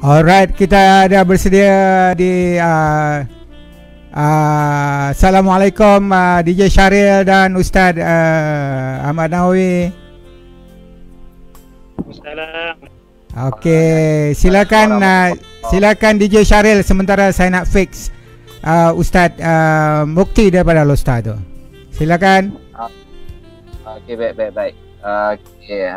Alright, kita dah bersedia di Assalamualaikum DJ Syaril dan Ustaz Ahmad Nawawi. Salam. Okey, silakan DJ Syaril, sementara saya nak fix Ustaz Mukti daripada Al-Ustaz tu. Silakan. Okey, baik. Okey.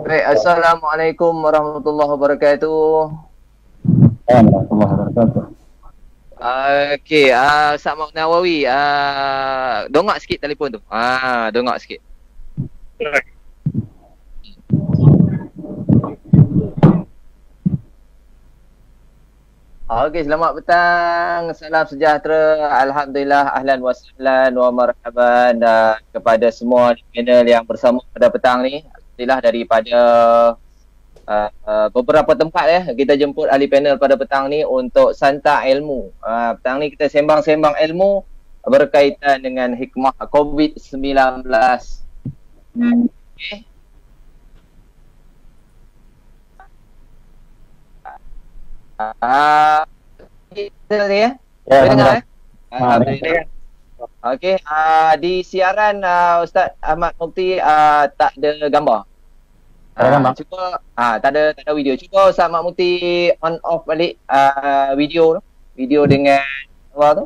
Baik, Assalamualaikum warahmatullahi wabarakatuh. Warahmatullahi wabarakatuh. Okey, Ustaz Nawawi, dongak sikit telefon tu. Dongak sikit. Okey, selamat petang. Salam sejahtera. Alhamdulillah, ahlan wa sahlan wa marhaban kepada semua di panel yang bersama pada petang ni. Alhamdulillah, daripada beberapa tempat kita jemput ahli panel pada petang ni untuk santai ilmu. Petang ni kita sembang-sembang ilmu berkaitan dengan hikmah COVID-19. Okay. Kita ni ya? Dengar Alhamdulillah. Okey, di siaran Ustaz Ahmad Mukti tak ada gambar. Cuba tak ada video. Cuba Ustaz Ahmad Mukti on off balik video tu. Video dengan apa tu?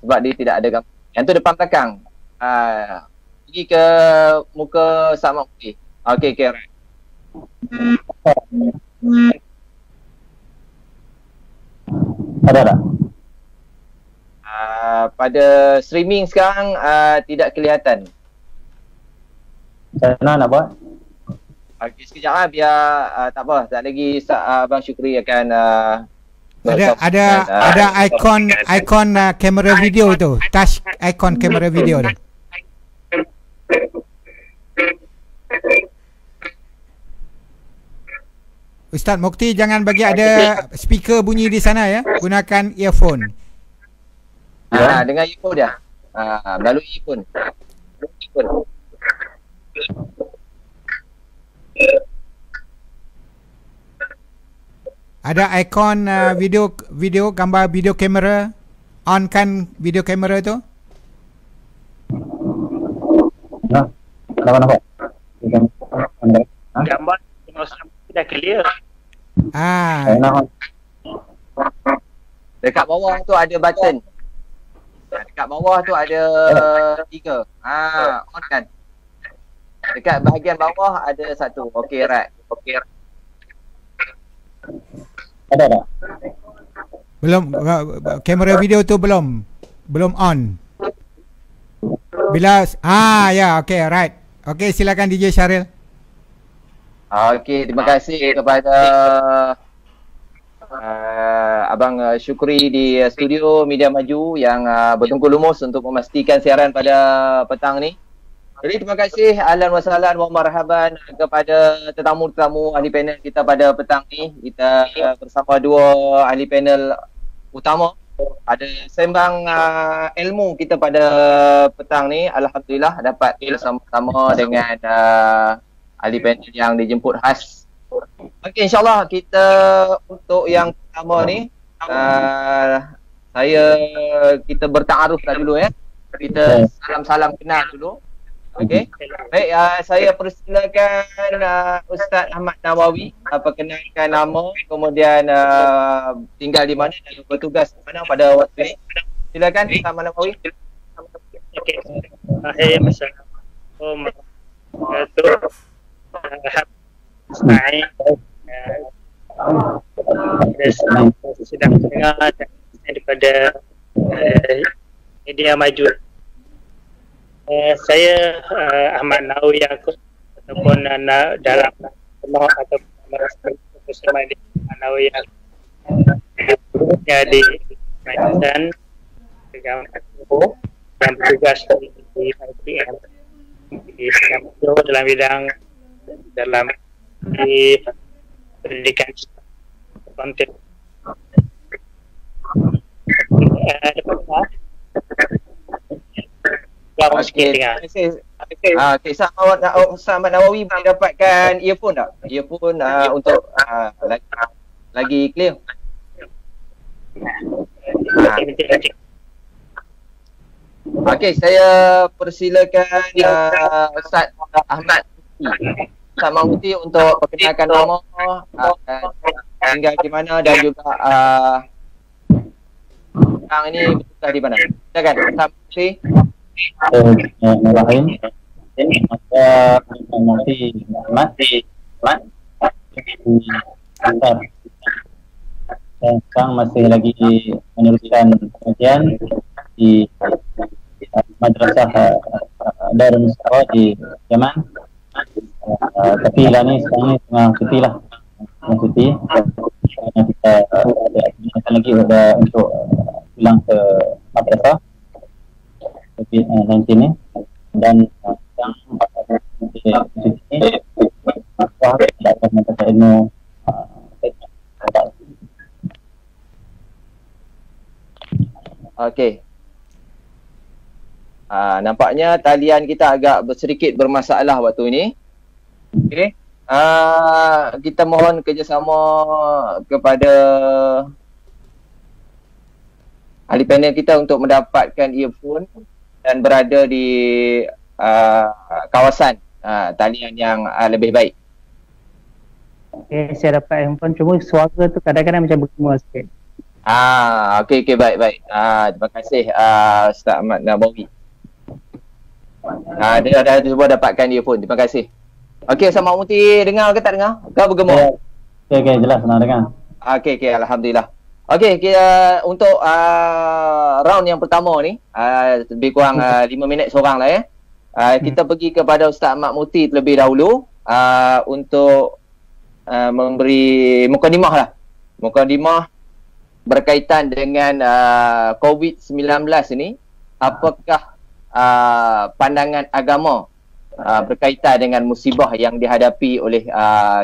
Sebab dia tidak ada gambar. Yang tu depan belakang. Pergi ke muka Ustaz Ahmad Mukti. Okey, right. Ada tak? Pada streaming sekarang tidak kelihatan. Saya nak buat. Okey, sekejap biar tak apa. Tak lagi Abang Syukri akan ada ikon kamera video tu. Touch ikon kamera video tu. Ustaz Mukti, jangan bagi ada speaker bunyi di sana ya. Gunakan earphone. Dengan earphone dia. Melalui earphone. Ada ikon video gambar video kamera. On kan video kamera tu. Nampak. Gambar dah clear. Dekat bawah tu ada button. Dekat bawah tu ada 3. On kan. Dekat bahagian bawah ada 1. Okey, right. Ada tak? Belum, kamera video tu belum on. Bila ya, okey, right. Okey, silakan DJ Syaril. Okey, terima kasih kepada Abang Syukri di studio Media Maju yang bertungku lumus untuk memastikan siaran pada petang ni. Jadi terima kasih, ahlan wa sahlan wa marhaban kepada tetamu-tetamu ahli panel kita pada petang ni. Kita bersama 2 ahli panel utama. Ada sembang ilmu kita pada petang ni. Alhamdulillah dapat bersama-sama dengan ahli panel yang dijemput khas. Okey, insyaAllah kita untuk yang pertama ni kita bertaaruf dulu ya. Kita salam-salam kenal dulu. Okey. Baik, saya persilakan Ustaz Ahmad Nawawi perkenalkan nama, kemudian tinggal di mana dan bertugas di mana pada waktu ini. Silakan Ustaz Ahmad Nawawi. Okey. Assalamualaikum warahmatullahi wabarakatuh. Sedang dengar daripada Media Maju. Saya Ahmad Nawawi ataupun dalam nama atau bersama Ahmad Nawawi yang di Malaysia yang bertugas di IPM di Singapura dalam bidang di pendidikan konten. sikit dengar. Okey, Sahabat Nawawi boleh dapatkan earphone tak? Earphone untuk lagi clear. Okey, saya persilakan Ustaz Ahmad Ustaz Mahmuti untuk perkenalkan nama, tinggal di mana dan juga sekarang ini bertugas di mana. Silakan Ustaz Mahmuti. Bismillahirrahmanirrahim. Saya Mahmuti Ahmad. Saya sekarang masih lagi meneruskan pengajian di Madrasah Darul Mustawa di Yaman. Tapi lah ni sekarang ni tengah cuti lah. Tengah cuti. Kita ada lagi untuk pulang ke madrasah COVID-19 ni. Dan sekarang cuti ni dapat mendapatkan ilmu. Okey. Nampaknya talian kita agak sedikit bermasalah waktu ini. Okey. Kita mohon kerjasama kepada ahli panel kita untuk mendapatkan earphone dan berada di kawasan talian yang lebih baik. Okay, saya dapat handphone, cuma suara tu kadang-kadang macam bergema sikit. Okey, baik. Terima kasih Ustaz Ahmad Nabawi. Dia dah cuba dapatkan earphone. Terima kasih. Okey, Ustaz Mahmuti dengar ke tak dengar? Kau bergema? Okey, jelas senang dengar. Okey, alhamdulillah. Okey, kita untuk round yang pertama ni, lebih kurang 5 minit seorang lah ya. Kita pergi kepada Ustaz Mahmuti terlebih dahulu untuk memberi mukadimah lah. Mukadimah berkaitan dengan COVID-19 ini, apakah pandangan agama berkaitan dengan musibah yang dihadapi oleh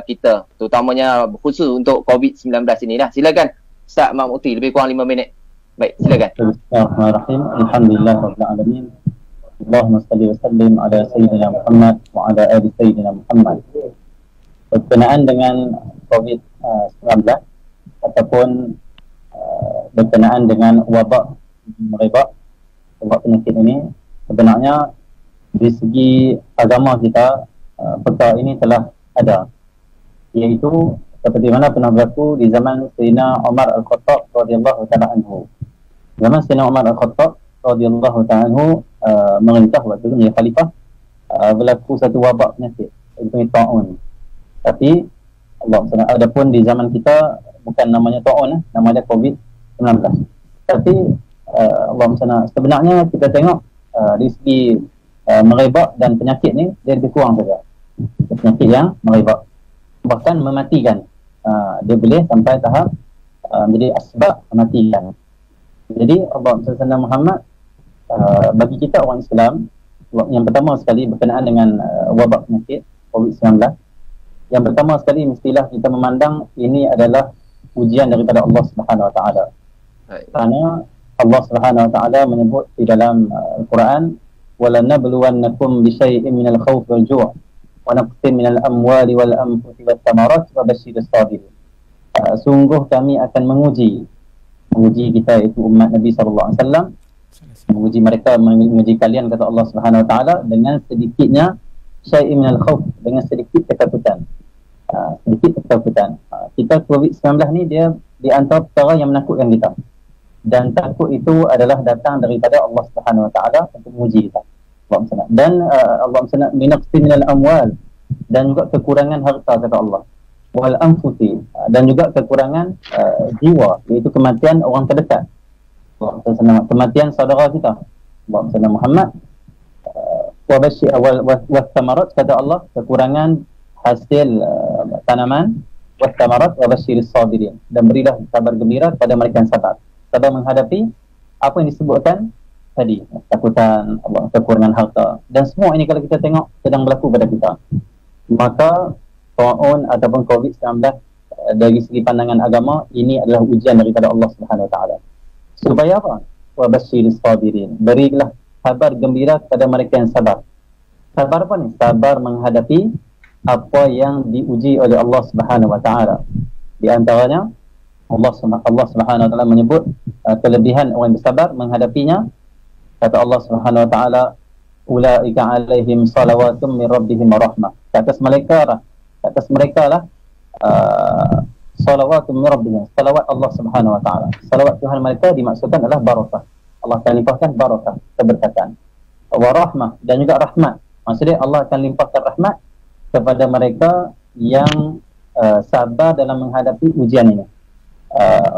kita, terutamanya khusus untuk COVID-19 ini lah. Silakan Ustaz Mahmuti, lebih kurang 5 minit. Baik, silakan. Bismillahirrahmanirrahim. Alhamdulillah rabbil alamin. Allahumma salli wa sallim ala sayyidina Muhammad wa ala ali sayyidina Muhammad. Berkenaan dengan COVID-19 ataupun berkenaan dengan wabak merebak, wabak penyakit ini, sebenarnya di segi agama kita perkara ini telah ada, iaitu seperti mana pernah berlaku di zaman Sayyidina Umar Al-Khattab radhiyallahu ta'ala anhu. Zaman Sayyidina Umar Al-Khattab radhiyallahu ta'ala anhu merintah waktu itu menjadi khalifah, berlaku satu wabak penyakit, iaitu ta'un. Tapi Allah SWT, adapun di zaman kita bukan namanya ta'un, namanya COVID-19. Tapi Allah SWT, sebenarnya kita tengok di segi merebak dan penyakit ni dia lebih kurang saja. Penyakit yang merebak, bahkan mematikan, dia boleh sampai tahap menjadi asbab mematikan. Jadi Allah SWT Muhammad bagi kita orang Islam, yang pertama sekali berkenaan dengan wabak penyakit COVID-19, yang pertama sekali mestilah kita memandang ini adalah ujian daripada Allah Subhanahu Wa Taala. Kerana Allah Subhanahu Wa Taala menyebut di dalam Al-Quran, وَلَنَبْلُوَنَّكُمْ بِشَيْءٍ مِنَ الْخَوْفِ وَالْجُوعِ وَنَقْصٍ مِنَ الْأَمْوَالِ وَالْأَنْفُسِ وَالثَّمَرَاتِ وَبَشِّرِ الصَّابِرِينَ. Sungguh kami akan menguji kita, itu umat Nabi SAW, menguji mereka, menguji kalian, kata Allah Subhanahu Wa Taala, dengan sedikitnya syai'in minal khauf, dengan sedikit ketakutan. Kita COVID-19 ni dia di antara perkara yang menakutkan kita, dan takut itu adalah datang daripada Allah Subhanahu Wa Taala untuk menguji kita. Dan Allah SWT minaqsi minal amwal, dan juga kekurangan harta, kata Allah, wal anfusi, dan juga kekurangan jiwa, iaitu kematian orang terdekat, kematian saudara kita. Allah SWT Muhammad wathamarat, kata Allah, kekurangan hasil tanaman, wathamarat wabasyiris sabirin, dan berilah kabar gembira kepada mereka yang sabar menghadapi apa yang disebutkan tadi, ketakutan, kekurangan harta, dan semua ini kalau kita tengok sedang berlaku pada kita. Maka ta'un ataupun COVID-19 dari segi pandangan agama, ini adalah ujian daripada Allah Subhanahu Wa Taala. Supaya apa? Wabasyiris sabirin, berilah kabar gembira kepada mereka yang sabar. Sabar apa ni? Sabar menghadapi apa yang diuji oleh Allah Subhanahu Wa Taala. Di antaranya Allah Subhanahu Wa Taala menyebut kelebihan orang bersabar menghadapinya. Kata Allah Subhanahu Wa Taala, ulaika alaihim salawatum min rabbihim rahmah. Ke atas mereka lah salawatum min rabbihim, salawat Allah Subhanahu Wa Taala. Salawat Tuhan mereka dimaksudkan adalah barakah. Allah akan limpahkan barakah, keberkatan. Wa rahmah, dan juga rahmat. Maksudnya Allah akan limpahkan rahmat kepada mereka yang sabar dalam menghadapi ujian ini.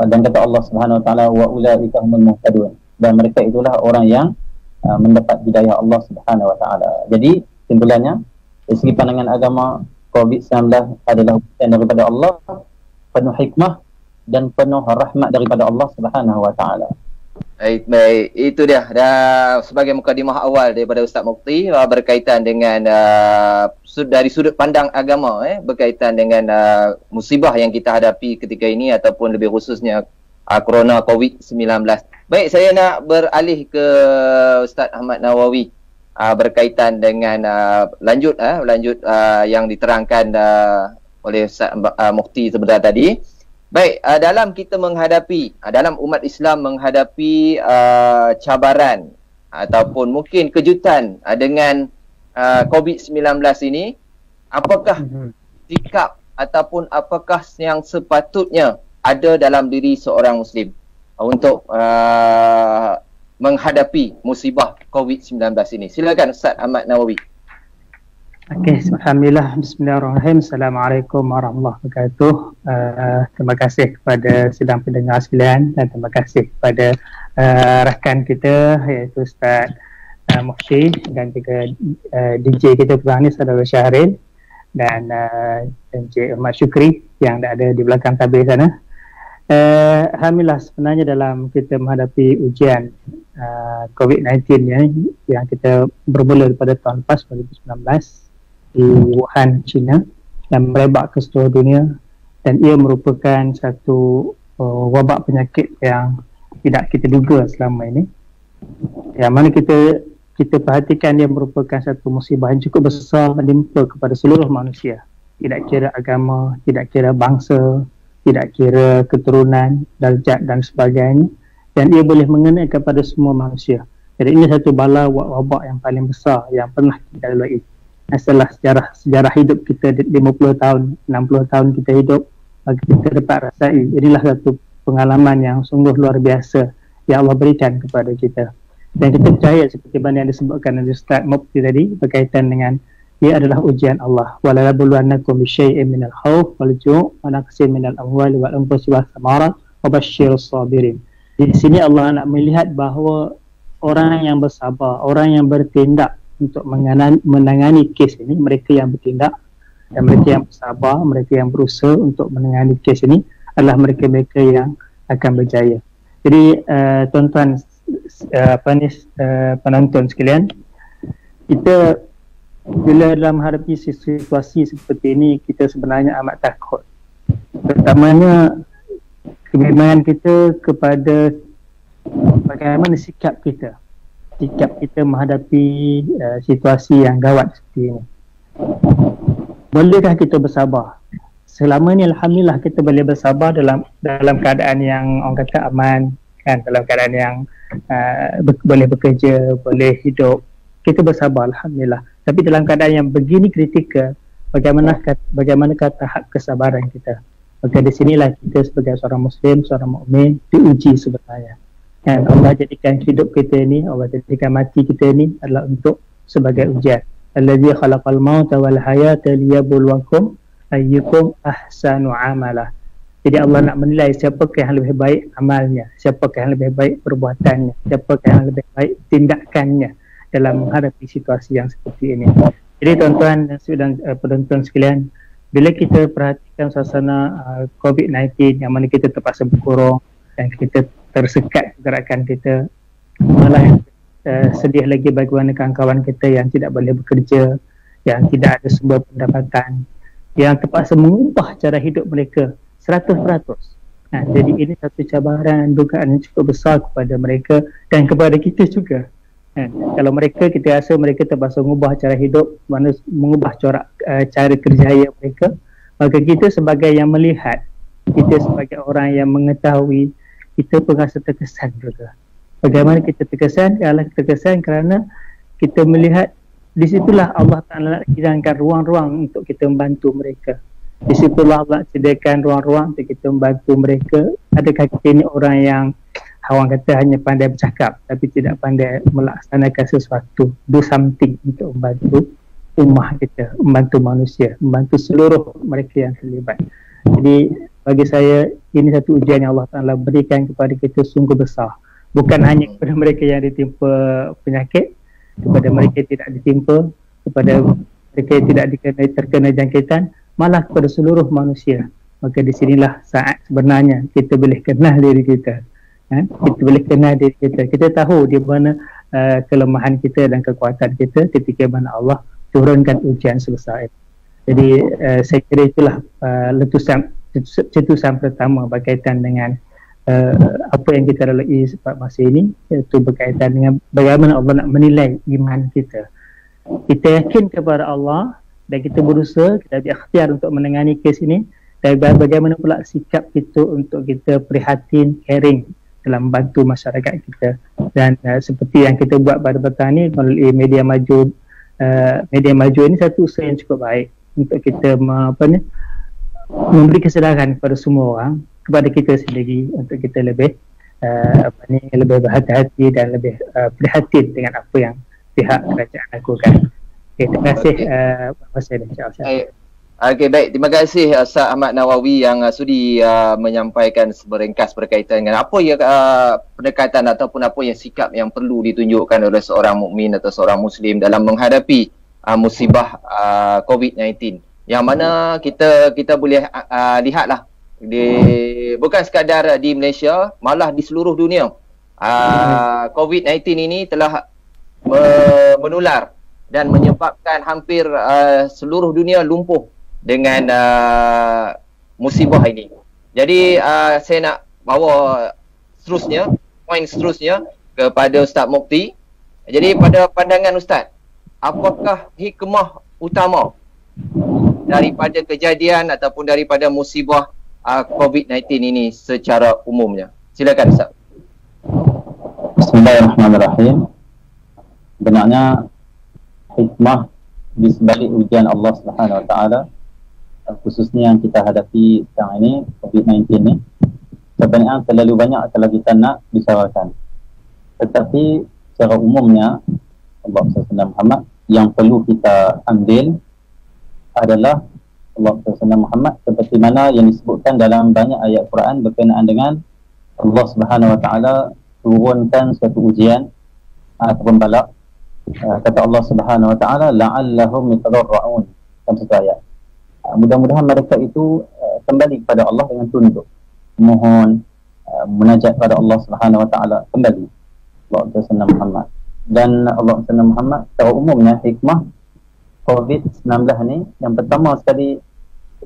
Dan kata Allah Subhanahu Wa Taala, wa ulaika humul muhtadun, dan mereka itulah orang yang mendapat hidayah Allah Subhanahu Wa Taala. Jadi simpulannya, dari segi pandangan agama, COVID-19 adalah ujian daripada Allah, penuh hikmah dan penuh rahmat daripada Allah Subhanahu Wa Taala. Baik, itu dia dah sebagai mukadimah awal daripada Ustaz Mufti berkaitan dengan dari sudut pandang agama berkaitan dengan musibah yang kita hadapi ketika ini ataupun lebih khususnya corona COVID-19. Baik, saya nak beralih ke Ustaz Ahmad Nawawi berkaitan dengan lanjut yang diterangkan oleh Ustaz Mufti sebentar tadi. Baik, dalam kita menghadapi, dalam umat Islam menghadapi cabaran ataupun mungkin kejutan dengan COVID-19 ini, apakah sikap ataupun apakah yang sepatutnya ada dalam diri seorang Muslim untuk menghadapi musibah COVID-19 ini? Silakan Ustaz Ahmad Nawawi. Okey, alhamdulillah, bismillahirrahmanirrahim. Assalamualaikum warahmatullahi wabarakatuh. Terima kasih kepada sidang pendengar sekalian dan terima kasih kepada rakan kita iaitu Ustaz Mufti dan juga DJ kita petang ni Saudara Syahril dan Encik Ahmad Syukri yang ada di belakang tabir sana. Alhamdulillah, sebenarnya dalam kita menghadapi ujian COVID-19 yang kita bermula daripada tahun lepas 2019 di Wuhan, China, dan merebak ke seluruh dunia, dan ia merupakan satu wabak penyakit yang tidak kita duga selama ini, yang mana kita perhatikan dia merupakan satu musibah yang cukup besar menimpa kepada seluruh manusia, tidak kira agama, tidak kira bangsa, tidak kira keturunan, darjat dan sebagainya, dan ia boleh mengenai kepada semua manusia. Jadi ini satu bala wabak yang paling besar yang pernah kita lalui. Setelah sejarah hidup kita 50 tahun, 60 tahun kita hidup, bagi kita dapat rasai, inilah satu pengalaman yang sungguh luar biasa yang Allah berikan kepada kita. Dan kita percaya seperti mana yang disebutkan oleh Ustaz Mufti tadi berkaitan dengan ia adalah ujian Allah. Wala nabluwannakum bisyai'in minal khauf wal ju' wa naqsin minal amwali wal anfusi was samarat wa basyirus sabirin. Di sini Allah nak melihat bahawa orang yang bersabar, orang yang bertindak untuk menangani kes ini, mereka yang bertindak dan mereka yang bersabar, mereka yang berusaha untuk menangani kes ini adalah mereka-mereka yang akan berjaya. Jadi tuan-tuan penonton sekalian, kita bila dalam menghadapi situasi seperti ini, kita sebenarnya amat takut. Pertamanya, kebimbangan kita kepada bagaimana sikap kita menghadapi situasi yang gawat seperti ini. Bolehkah kita bersabar? Selama ni alhamdulillah kita boleh bersabar dalam keadaan yang orang kata aman, kan, dalam keadaan yang boleh bekerja, boleh hidup, kita bersabar alhamdulillah. Tapi dalam keadaan yang begini kritikal, bagaimana kata hak kesabaran kita? Maka di sinilah kita sebagai seorang Muslim, seorang mukmin diuji sebenarnya. Dan Allah jadikan hidup kita ini, Allah jadikan mati kita ini adalah untuk sebagai ujian. Allazi khalaqal mauta wal hayata liyabluwakum ayyukum ahsanu amala. Jadi Allah nak menilai siapakah yang lebih baik amalnya, siapakah yang lebih baik perbuatannya, siapakah yang lebih baik tindakannya dalam menghadapi situasi yang seperti ini. Jadi tuan-tuan dan penonton sekalian, bila kita perhatikan suasana COVID-19 yang mana kita terpaksa berkurung dan kita tersekat gerakan kita, malah sedih lagi bagaimana kawan-kawan kita yang tidak boleh bekerja, yang tidak ada sumber pendapatan, yang terpaksa mengubah cara hidup mereka 100%. Jadi ini satu cabaran dan dugaan yang cukup besar kepada mereka dan kepada kita juga. Kalau mereka, kita rasa mereka terpaksa mengubah cara hidup, mengubah cara kerjaya mereka, maka kita sebagai yang melihat, kita sebagai orang yang mengetahui, kita pun rasa terkesan juga. Bagaimana kita terkesan? Ialah terkesan kerana kita melihat di situlah Allah Ta'ala hilangkan ruang-ruang untuk kita membantu mereka. Di situlah Allah sediakan ruang-ruang untuk kita membantu mereka. Adakah kita ni orang yang orang kata hanya pandai bercakap tapi tidak pandai melaksanakan sesuatu, do something untuk membantu ummah kita, membantu manusia, membantu seluruh mereka yang terlibat. Jadi bagi saya ini satu ujian yang Allah Ta'ala berikan kepada kita sungguh besar. Bukan hanya kepada mereka yang ditimpa penyakit, kepada mereka yang tidak ditimpa, kepada mereka yang tidak terkena jangkitan, malah kepada seluruh manusia. Maka di sinilah saat sebenarnya kita boleh kenal diri kita. Kita boleh kenal diri kita. Kita tahu di mana kelemahan kita dan kekuatan kita ketika mana Allah turunkan ujian sebesar itu. Jadi saya kira itulah cetusan pertama berkaitan dengan apa yang kita lalui sebab masa ini, iaitu berkaitan dengan bagaimana Allah nak menilai iman kita. Kita yakin kepada Allah dan kita berusaha, kita berikhtiar untuk menangani kes ini, dan bagaimana pula sikap kita untuk kita prihatin, caring dalam bantu masyarakat kita. Dan seperti yang kita buat pada petang ni melalui media maju ini satu usaha yang cukup baik untuk kita memberi kesedaran kepada semua orang, kepada kita sendiri, untuk kita lebih lebih berhati-hati dan lebih prihatin dengan apa yang pihak kerajaan lakukan. Okay, terima kasih Masih ada. Okey, baik. Terima kasih Ustaz Ahmad Nawawi yang sudi menyampaikan seringkas berkaitan dengan apa yang pendekatan ataupun apa yang sikap yang perlu ditunjukkan oleh seorang mukmin atau seorang muslim dalam menghadapi musibah COVID-19. Yang mana kita boleh lihatlah bukan sekadar di Malaysia, malah di seluruh dunia. COVID-19 ini telah menular dan menyebabkan hampir seluruh dunia lumpuh dengan musibah ini. Jadi saya nak bawa poin seterusnya kepada Ustaz Mukti. Jadi pada pandangan Ustaz, apakah hikmah utama daripada kejadian ataupun daripada musibah COVID-19 ini secara umumnya? Silakan Ustaz. Bismillahirrahmanirrahim. Benarnya hikmah di sebalik ujian Allah Subhanahu Wa Taala, khususnya yang kita hadapi sekarang ini, COVID-19 ni, sebenarnya terlalu banyak kalau kita nak bicarakan. Tetapi secara umumnya Allah SWT Muhammad yang perlu kita ambil adalah Allah SWT Muhammad seperti mana yang disebutkan dalam banyak ayat Quran berkenaan dengan Allah Subhanahu Wa Taala turunkan suatu ujian ataupun balak. Kata Allah Subhanahu Wa Taala, la'allahum yatadarra'un, dalam satu ayat. Mudah-mudahan mereka itu kembali kepada Allah dengan tunduk, mohon munajat kepada Allah Subhanahu Wa Taala kembali. Allah SWT Muhammad. Dan Allah SWT Muhammad secara umumnya hikmah COVID-19 ni, yang pertama sekali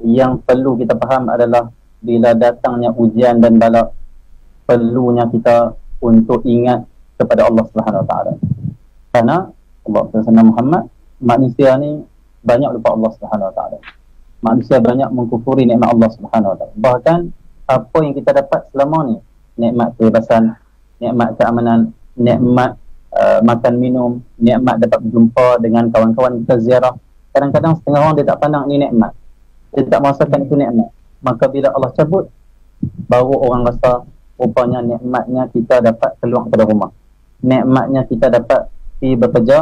yang perlu kita faham adalah bila datangnya ujian dan balak, perlunya kita untuk ingat kepada Allah Subhanahu Wa Taala. Karena Allah SWT Muhammad, manusia ni banyak lupa Allah Subhanahu Wa Taala. Manusia banyak mengkufuri nikmat Allah Subhanahu Wa Taala. Bahkan apa yang kita dapat selama ni, nikmat kebebasan, nikmat keamanan, nikmat makan minum, nikmat dapat berjumpa dengan kawan-kawan kita ziarah. Kadang-kadang setengah orang dia tak pandang ni nikmat, dia tak merasakan itu nikmat. Maka bila Allah cabut, baru orang rasa rupanya nikmatnya kita dapat keluar daripada rumah, nikmatnya kita dapat pergi bekerja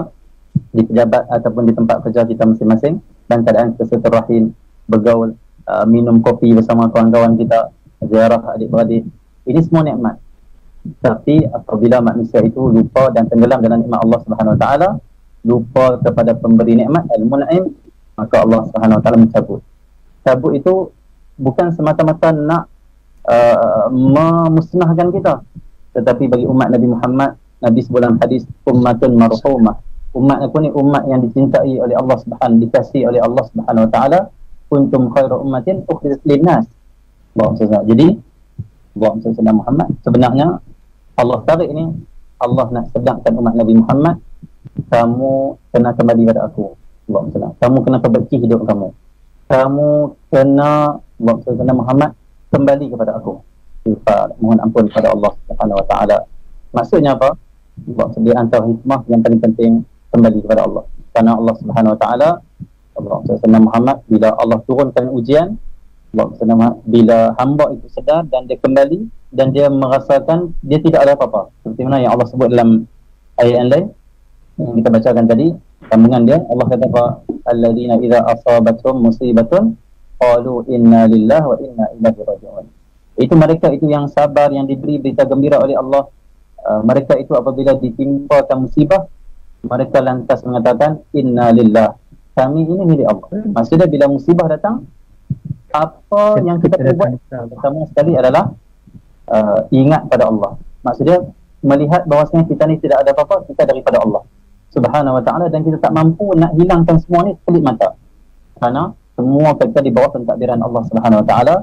di pejabat ataupun di tempat kerja kita masing-masing, dan keadaan kita silaturahim, bergaul, minum kopi bersama kawan-kawan kita, ziarah adik-beradik. Ini semua nikmat. Tapi apabila manusia itu lupa dan tenggelam dalam nikmat Allah Subhanahu Wa Taala, lupa kepada pemberi nikmat Al-Mun'im, maka Allah Subhanahu Wa Taala mencabut. Cabut itu bukan semata-mata nak memusnahkan kita, tetapi bagi umat Nabi Muhammad, Nabi sebulan hadis, ummatun marhumah, umat aku ni umat yang dicintai oleh Allah Subhanahu, dikasihi oleh Allah Subhanahu Wa Taala. Kuntum khairu ummatin ukhrijat linnas. Jadi Allah Muhammad sebenarnya Allah tarik ni, Allah nak sedangkan umat Nabi Muhammad, kamu kena kembali pada aku. Kamu kena perbaiki hidup kamu. Kamu kena Muhammad kembali kepada aku. Sifat mohon ampun kepada Allah Subhanahu Wa Taala. Maksudnya apa? Di antara hikmah yang paling penting kembali kepada Allah. Karena Allah Subhanahu Wa Taala, Allah Muhammad, bila Allah turunkan ujian, bila hamba itu sedar dan dia kembali dan dia merasakan dia tidak ada apa-apa, seperti mana yang Allah sebut dalam ayat yang lain yang kita bacakan tadi, sambungan dia, Allah kata apa? Alladzina idza asabathum musibatun qalu inna lillahi wa inna ilaihi raji'un. Itu mereka itu yang sabar, yang diberi berita gembira oleh Allah. Mereka itu apabila ditimpakan musibah, mereka lantas mengatakan inna lillah, kami ini milik Allah. Maksudnya bila musibah datang, apa yang kita buat pertama sekali adalah ingat pada Allah. Maksudnya melihat bahawasanya kita ni tidak ada apa-apa, kita daripada Allah Subhanahu Wa Taala, dan kita tak mampu nak hilangkan semua ni kelip mata, kerana semua kita di bawah pentadbiran Allah Subhanahu Wa Taala.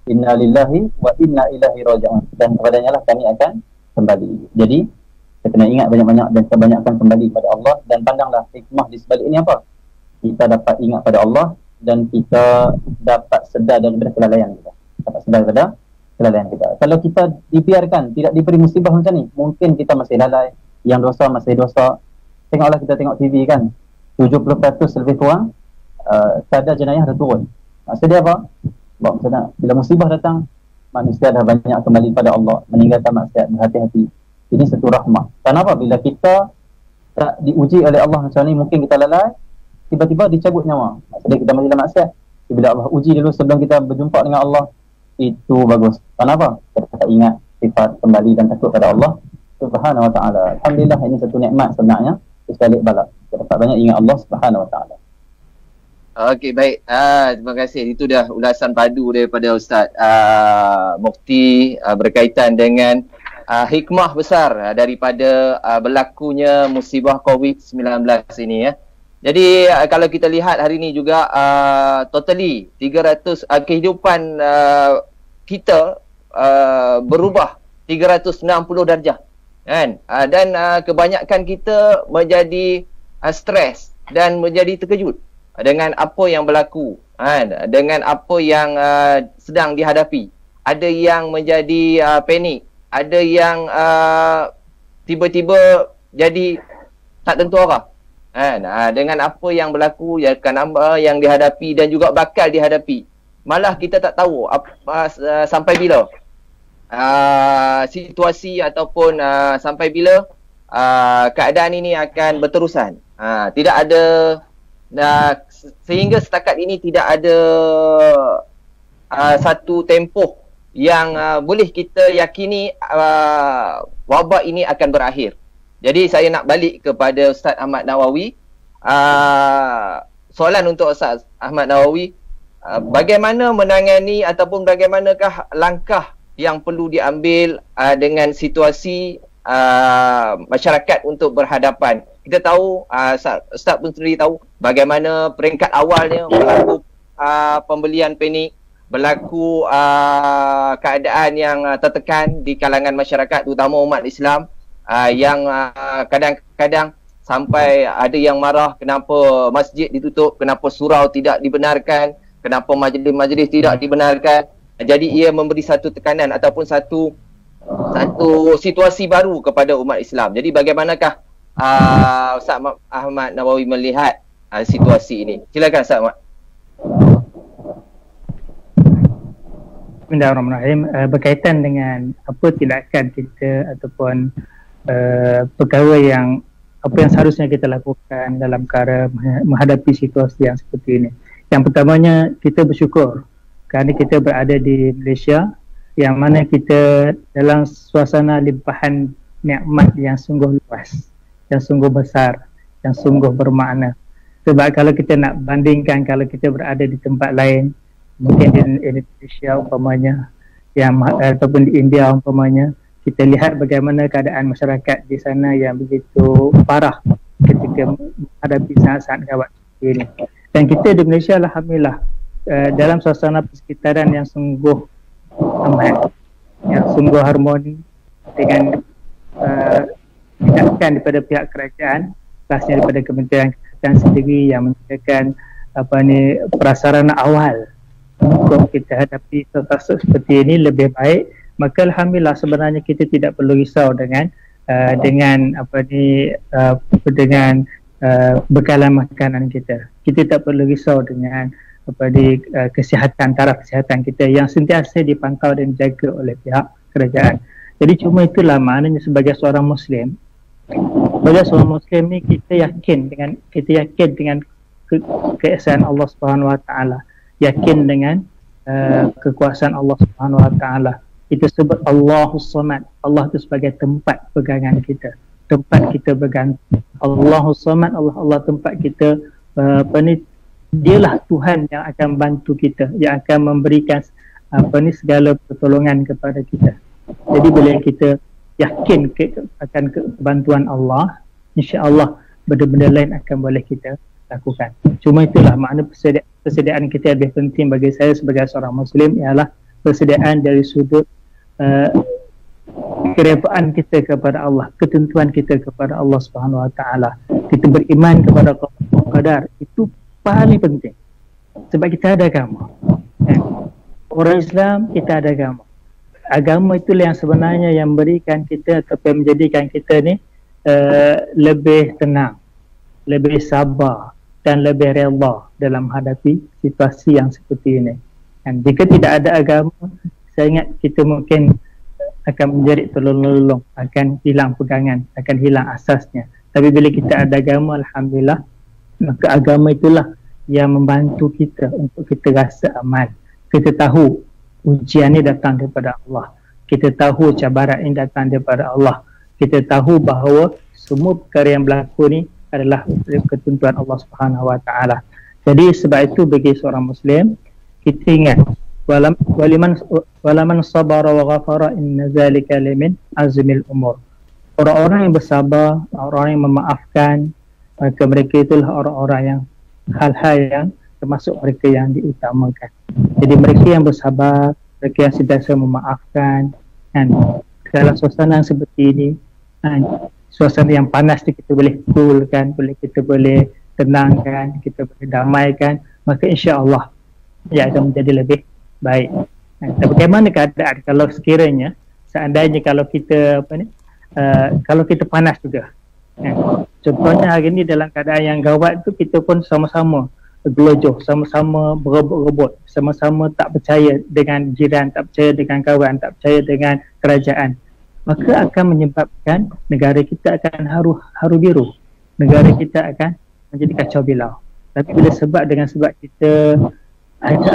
Inna lillahi wa inna ilaihi raji'un, dan kepadanya lah kami akan kembali. Jadi kita kena ingat banyak-banyak dan kebanyakan kembali kepada Allah, dan pandanglah hikmah di sebalik ini apa? Kita dapat ingat pada Allah dan kita dapat sedar daripada kelalaian kita. Dapat sedar daripada kelalaian kita. Kalau kita dibiarkan, tidak diberi musibah macam ni, mungkin kita masih lalai, yang dosa masih dosa. Tengoklah, kita tengok TV kan, 70% lebih kurang kadar jenayah dah turun. Maksudnya apa? Maksudnya bila musibah datang, manusia dah banyak kembali pada Allah, meninggalkan maksiat, berhati-hati. Ini satu rahmah. Kenapa? Bila kita tak diuji oleh Allah macam ni, mungkin kita lalai, tiba-tiba dicabut nyawa. Maksudnya kita masih dalam maksiat. Bila Allah uji dulu sebelum kita berjumpa dengan Allah, itu bagus. Kenapa? Kita ingat sifat kembali dan takut pada Allah Subhanahu Wa Taala. Alhamdulillah, ini satu nikmat sebenarnya, sekali balak. Kita dapat banyak ingat Allah Subhanahu Wa Taala. Okey, baik. Terima kasih. Itu dah ulasan padu daripada Ustaz Mufti berkaitan dengan hikmah besar daripada berlakunya musibah COVID-19 ini ya. Jadi kalau kita lihat hari ini juga totally 300 kehidupan kita berubah 360 darjah kan, dan kebanyakan kita menjadi stres dan menjadi terkejut dengan apa yang berlaku kan, dengan apa yang sedang dihadapi. Ada yang menjadi panik, ada yang tiba-tiba jadi tak tentu arah kan, dengan apa yang berlaku, apa yang dihadapi dan juga bakal dihadapi. Malah kita tak tahu sampai bila situasi ataupun sampai bila keadaan ini akan berterusan. Tidak ada, sehingga setakat ini tidak ada satu tempoh yang boleh kita yakini wabak ini akan berakhir. Jadi saya nak balik kepada Ustaz Ahmad Nawawi. Soalan untuk Ustaz Ahmad Nawawi, bagaimana menangani ataupun bagaimanakah langkah yang perlu diambil dengan situasi masyarakat untuk berhadapan? Kita tahu, Ustaz pun sendiri tahu bagaimana peringkat awalnya berlaku pembelian panik, berlaku keadaan yang tertekan di kalangan masyarakat, terutama umat Islam, yang kadang-kadang sampai ada yang marah kenapa masjid ditutup, kenapa surau tidak dibenarkan, kenapa majlis-majlis tidak dibenarkan. Jadi ia memberi satu tekanan ataupun satu situasi baru kepada umat Islam. Jadi bagaimanakah Ustaz Ahmad Nawawi melihat situasi ini? Silakan Ustaz Ahmad. Bismillahirrahmanirrahim. Berkaitan dengan apa tindakan kita ataupun perkara yang apa yang seharusnya kita lakukan dalam perkara menghadapi situasi yang seperti ini. Yang pertamanya, kita bersyukur kerana kita berada di Malaysia yang mana kita dalam suasana limpahan nikmat yang sungguh luas, yang sungguh besar, yang sungguh bermakna. Sebab kalau kita nak bandingkan, kalau kita berada di tempat lain, mungkin di Indonesia umpamanya, ataupun di India umpamanya, kita lihat bagaimana keadaan masyarakat di sana yang begitu parah ketika menghadapi sangat-sangat gawat ini. Dan kita di Malaysia alhamdulillah dalam suasana persekitaran yang sungguh aman, yang sungguh harmoni, dengan bukan daripada pihak kerajaan, kelasnya daripada Kementerian Kesihatan sendiri yang menyediakan prasarana awal untuk kita hadapi situasi seperti ini lebih baik. Maka alhamdulillah sebenarnya kita tidak perlu risau dengan bekalan makanan kita. Kita tak perlu risau dengan kesihatan, taraf kesihatan kita yang sentiasa dipantau dan dijaga oleh pihak kerajaan. Jadi cuma itulah maknanya sebagai seorang Muslim. Sebagai seorang Muslim ni kita yakin dengan keesaan Allah Subhanahu Wa Taala, yakin dengan kekuasaan Allah Subhanahu Wa Taala. Kita sebut Allahus Samad. Allah itu sebagai tempat pegangan kita, tempat kita bergantung. Allahus Samad, Allah tempat kita dialah Tuhan yang akan bantu kita, yang akan memberikan segala pertolongan kepada kita. Jadi bila kita yakin akan kebantuan Allah, insya-Allah benda-benda lain akan boleh kita lakukan. Cuma itulah makna persediaan kita lebih penting bagi saya sebagai seorang Muslim ialah persediaan dari sudut keredaan kita kepada Allah, ketentuan kita kepada Allah Subhanahu Wa Taala. Kita beriman kepada qadar, itu paling penting. Sebab kita ada agama. Orang Islam kita ada agama. Agama itulah yang sebenarnya yang memberikan kita ataupun menjadikan kita ni lebih tenang, lebih sabar dan lebih rela dalam menghadapi situasi yang seperti ini. Dan jika tidak ada agama, saya ingat kita mungkin akan menjerit tolong-tolong, akan hilang pegangan, akan hilang asasnya. Tapi bila kita ada agama, alhamdulillah, maka agama itulah yang membantu kita untuk kita rasa aman. Kita tahu ujian ini datang daripada Allah. Kita tahu cabaran ini datang daripada Allah. Kita tahu bahawa semua perkara yang berlaku ni adalah ketentuan Allah Subhanahu Wa Taala. Jadi sebab itu bagi seorang Muslim, kita ingat walaman sabara wa ghafara inna zalika limin azmil umur. Orang-orang yang bersabar, orang yang memaafkan, maka mereka itulah orang-orang yang hal-hal yang termasuk mereka yang diutamakan. Jadi mereka yang bersabar, mereka yang sentiasa memaafkan, dan dalam suasana seperti ini, suasana yang panas ni kita boleh coolkan, kita boleh tenangkan, kita boleh damaikan, maka insya-Allah ia akan menjadi lebih baik. Bagaimana keadaan kalau sekiranya seandainya kalau kita kalau kita panas juga, contohnya hari ini dalam keadaan yang gawat tu, kita pun sama-sama gelojoh, sama-sama berebut-rebut, sama-sama tak percaya dengan jiran, tak percaya dengan kawan, tak percaya dengan kerajaan, maka akan menyebabkan negara kita akan haru biru, negara kita akan menjadi kacau bilau. Tapi bila sebab kita ada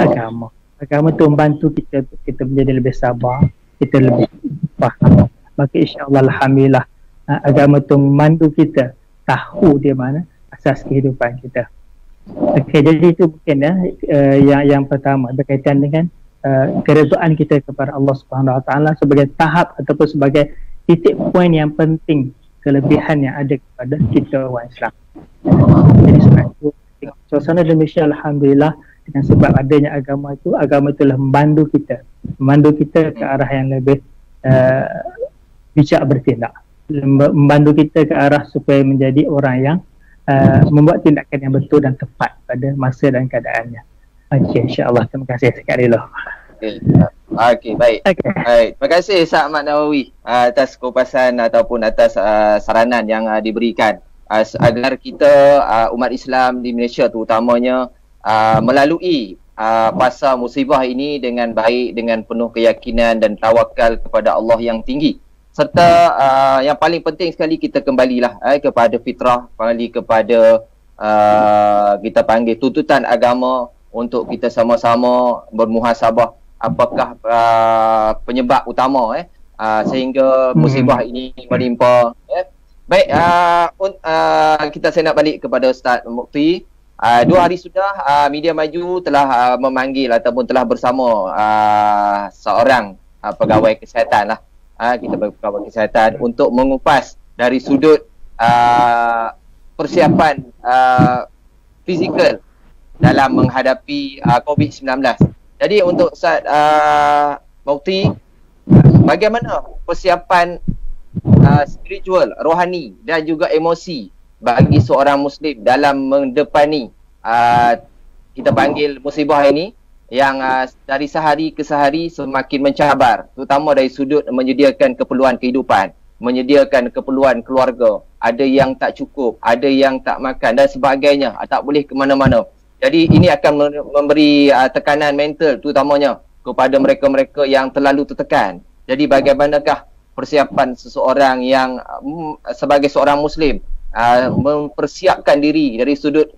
agama tu membantu kita menjadi lebih sabar, kita lebih faham, maka insya-Allah alhamdulillah agama tu memandu kita tahu di mana asas kehidupan kita. Okey, jadi itu mungkin yang pertama berkaitan dengan keredaan kita kepada Allah Subhanahu Wa Taala sebagai tahap ataupun sebagai titik poin yang penting, kelebihan yang ada kepada kita orang Islam. Jadi sebab itu suasana demikian alhamdulillah, dengan sebab adanya agama itulah membantu kita ke arah yang lebih bijak bertindak, membantu kita ke arah supaya menjadi orang yang membuat tindakan yang betul dan tepat pada masa dan keadaannya. Okey, insya-Allah. Terima kasih sekali lagi. Okey, baik. Baik. Terima kasih Ustaz Ahmad Nawawi atas kupasan ataupun atas saranan yang diberikan agar kita umat Islam di Malaysia terutamanya melalui fasa musibah ini dengan baik, dengan penuh keyakinan dan tawakal kepada Allah yang tinggi. Serta yang paling penting sekali, kita kembalilah kepada fitrah, kembali kepada kita panggil tuntutan agama untuk kita sama-sama bermuhasabah apakah penyebab utama sehingga musibah ini menimpa. Baik, saya nak balik kepada Ustaz Mukti. 2 hari sudah Media Maju telah memanggil ataupun telah bersama seorang pegawai kesihatan lah. Kita pegawai kesihatan untuk mengupas dari sudut persiapan fizikal dalam menghadapi COVID-19. Jadi untuk Ustaz Mukti, bagaimana persiapan spiritual, rohani dan juga emosi bagi seorang Muslim dalam mendepani kita panggil musibah ini yang dari sehari ke sehari semakin mencabar, terutama dari sudut menyediakan keperluan kehidupan, menyediakan keperluan keluarga, ada yang tak cukup, ada yang tak makan dan sebagainya, tak boleh ke mana-mana. Jadi ini akan memberi tekanan mental terutamanya kepada mereka-mereka yang terlalu tertekan. Jadi bagaimanakah persiapan seseorang yang sebagai seorang Muslim mempersiapkan diri dari sudut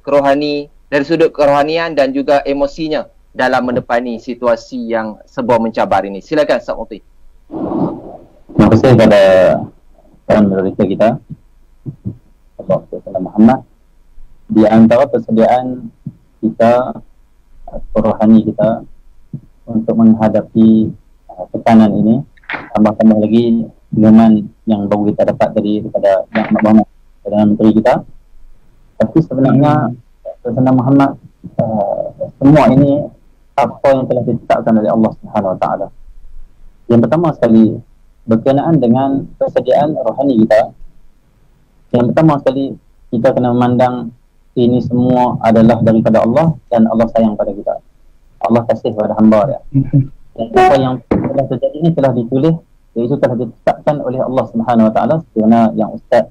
kerohanian dan juga emosinya dalam mendepani situasi yang serba mencabar ini. Silakan Ustaz Mufti. Terima kasih kepada tuan moderator kita, Dr. Muhammad. Di antara persediaan kita, rohani kita untuk menghadapi tekanan ini, tambah-tambah lagi pengumuman yang baru kita dapat daripada Yang Amat Perdana Menteri kita. Tapi sebenarnya Dr. Muhammad, semua ini apa yang telah ditetapkan oleh Allah Subhanahu Wa Taala. Yang pertama sekali berkenaan dengan persediaan rohani kita. Yang pertama sekali kita kena memandang ini semua adalah daripada Allah dan Allah sayang pada kita. Allah kasih kepada hamba dia. Dan apa yang telah terjadi ini telah ditulis, iaitu telah ditetapkan oleh Allah Subhanahu Wa Taala, kerana yang Ustaz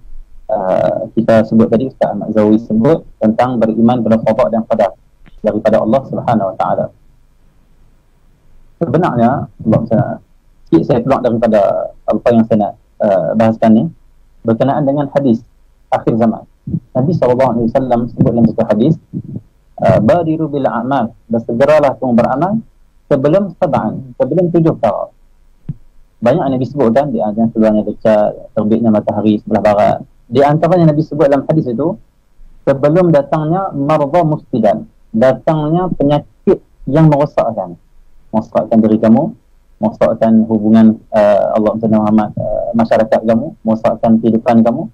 kita sebut tadi, Ustaz Ahmad Zawi sebut tentang beriman pada qada dan qadar daripada Allah Subhanahu Wa Taala. Sebenarnya sikit saya keluar daripada apa yang saya nak bahaskan ni berkenaan dengan hadis akhir zaman. Nabi SAW sebut dalam satu hadis, badiru bil a'mal, bersegeralah kamu beramal sebelum 7 perkara. Banyak yang Nabi sebutkan, di antaranya keluarnya dekat, terbitnya matahari sebelah barat. Di antaranya Nabi sebut dalam hadis itu, sebelum datangnya marza mufsidan, datangnya penyakit yang merosakkan diri kamu, merosakkan hubungan Allah dan Muhammad, masyarakat kamu, merosakkan kehidupan kamu.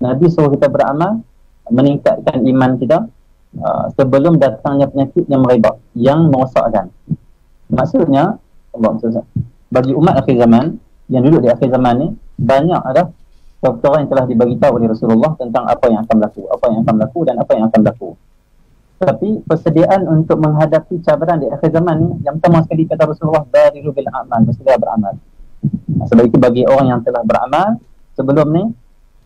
Nabi suruh kita beramal, meningkatkan iman kita sebelum datangnya penyakit yang merebak, yang merosakkan. Maksudnya, bagi umat akhir zaman yang duduk di akhir zaman ni, banyak ada perkara yang telah dibagi tahu oleh Rasulullah tentang apa yang akan berlaku, dan apa yang akan berlaku. Tapi persediaan untuk menghadapi cabaran di akhir zaman ni, yang pertama sekali kata Rasulullah, badiru bil a'mal, bersegera beramal. Sebab itu bagi orang yang telah beramal sebelum ni,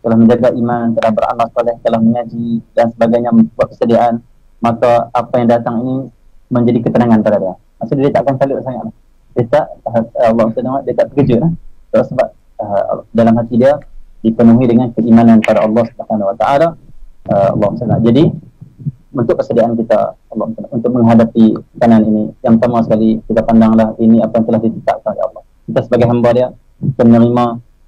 telah menjaga iman, telah beramal soleh, telah mengaji dan sebagainya, buat persediaan, maka apa yang datang ini menjadi ketenangan pada dia. Maksudnya dia tak akan salut sangat. Dia tak, Allah SWT, dia tak terkejut lah. Sebab dalam hati dia dipenuhi dengan keimanan pada Allah Subhanahu Wa Taala. Allah SWT. Jadi untuk persediaan kita, Allah SWT, untuk menghadapi tekanan ini, yang pertama sekali kita pandanglah ini apa yang telah ditetapkan oleh Allah. Kita sebagai hamba dia, kita menerima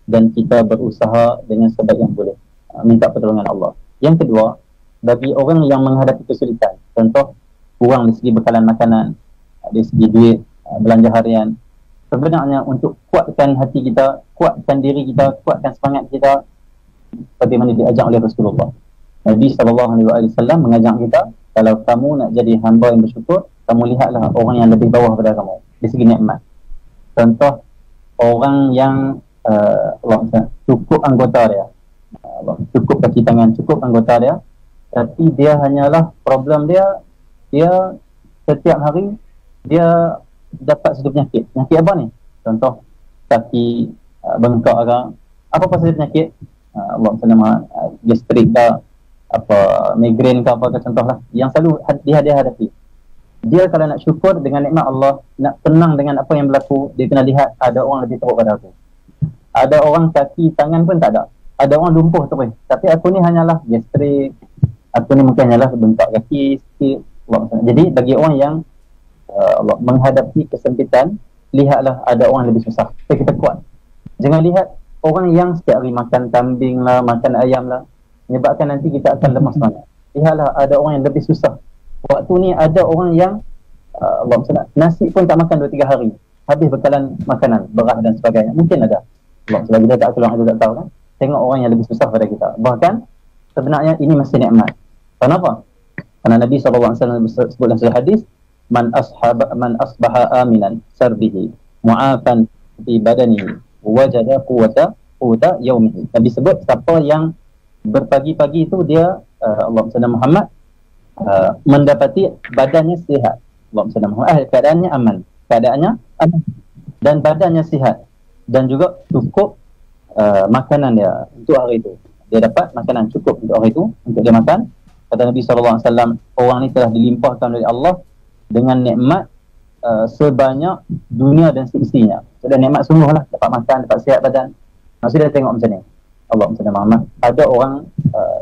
dan kita berusaha dengan sebaik yang boleh, minta pertolongan Allah. Yang kedua, bagi orang yang menghadapi kesulitan, contoh kurang dari segi bekalan makanan, dari segi duit, belanja harian, sebenarnya untuk kuatkan hati kita, kuatkan diri kita, kuatkan semangat kita, bagaimana diajak oleh Rasulullah. Nabi SAW mengajak kita, kalau kamu nak jadi hamba yang bersyukur, kamu lihatlah orang yang lebih bawah daripada kamu dari segi nikmat. Contoh orang yang cukup anggota dia, cukup kaki tangan, cukup anggota dia, tapi dia hanyalah problem dia setiap hari dia dapat satu penyakit. Penyakit apa ni? Contoh kaki bengkak ke, apa saja penyakit, gastrik ke, apa migrain ke, apa ke, contohlah yang selalu dia hadapi. Dia kalau nak syukur dengan nikmat Allah, nak tenang dengan apa yang berlaku, dia kena lihat ada orang lebih teruk pada aku. Ada orang kaki tangan pun tak ada, ada orang lumpuh terus, tapi aku ni hanyalah gastrik, aku ni mungkin hanyalah bengkak kaki sikit. Jadi bagi orang yang menghadapi kesempitan, lihatlah ada orang lebih susah, supaya kita kuat. Jangan lihat orang yang setiap hari makan kambing lah, makan ayam lah, menyebabkan nanti kita akan lemah semangat. Lihatlah ada orang yang lebih susah. Waktu ni ada orang yang nasi pun tak makan 2-3 hari, habis bekalan makanan, beras dan sebagainya. Mungkin ada, sebab kita tak keluar, kita tak tahu kan. Tengok orang yang lebih susah pada kita. Bahkan sebenarnya ini masih nikmat. Kenapa? Karena Nabi SAW sebut dalam satu hadis, man asbaha aminan sarbihi mu'afan fi badanihi wajada quwwata quta yaumihi. Nabi sebut siapa yang berpagi-pagi itu dia Allahumma salli Muhammad mendapati badannya sihat. Allahumma salli Muhammad keadaannya aman, dan badannya sihat, dan juga cukup makanan dia untuk hari itu. Dia dapat makanan cukup untuk hari itu untuk dia makan. Kata Nabi SAW, orang ni telah dilimpahkan oleh Allah dengan nikmat sebanyak dunia dan seisinya. Sudah nikmat sungguh lah, dapat makan, dapat sihat badan. Maksudnya dia tengok macam ni, Allahumma salli Muhammad, ada orang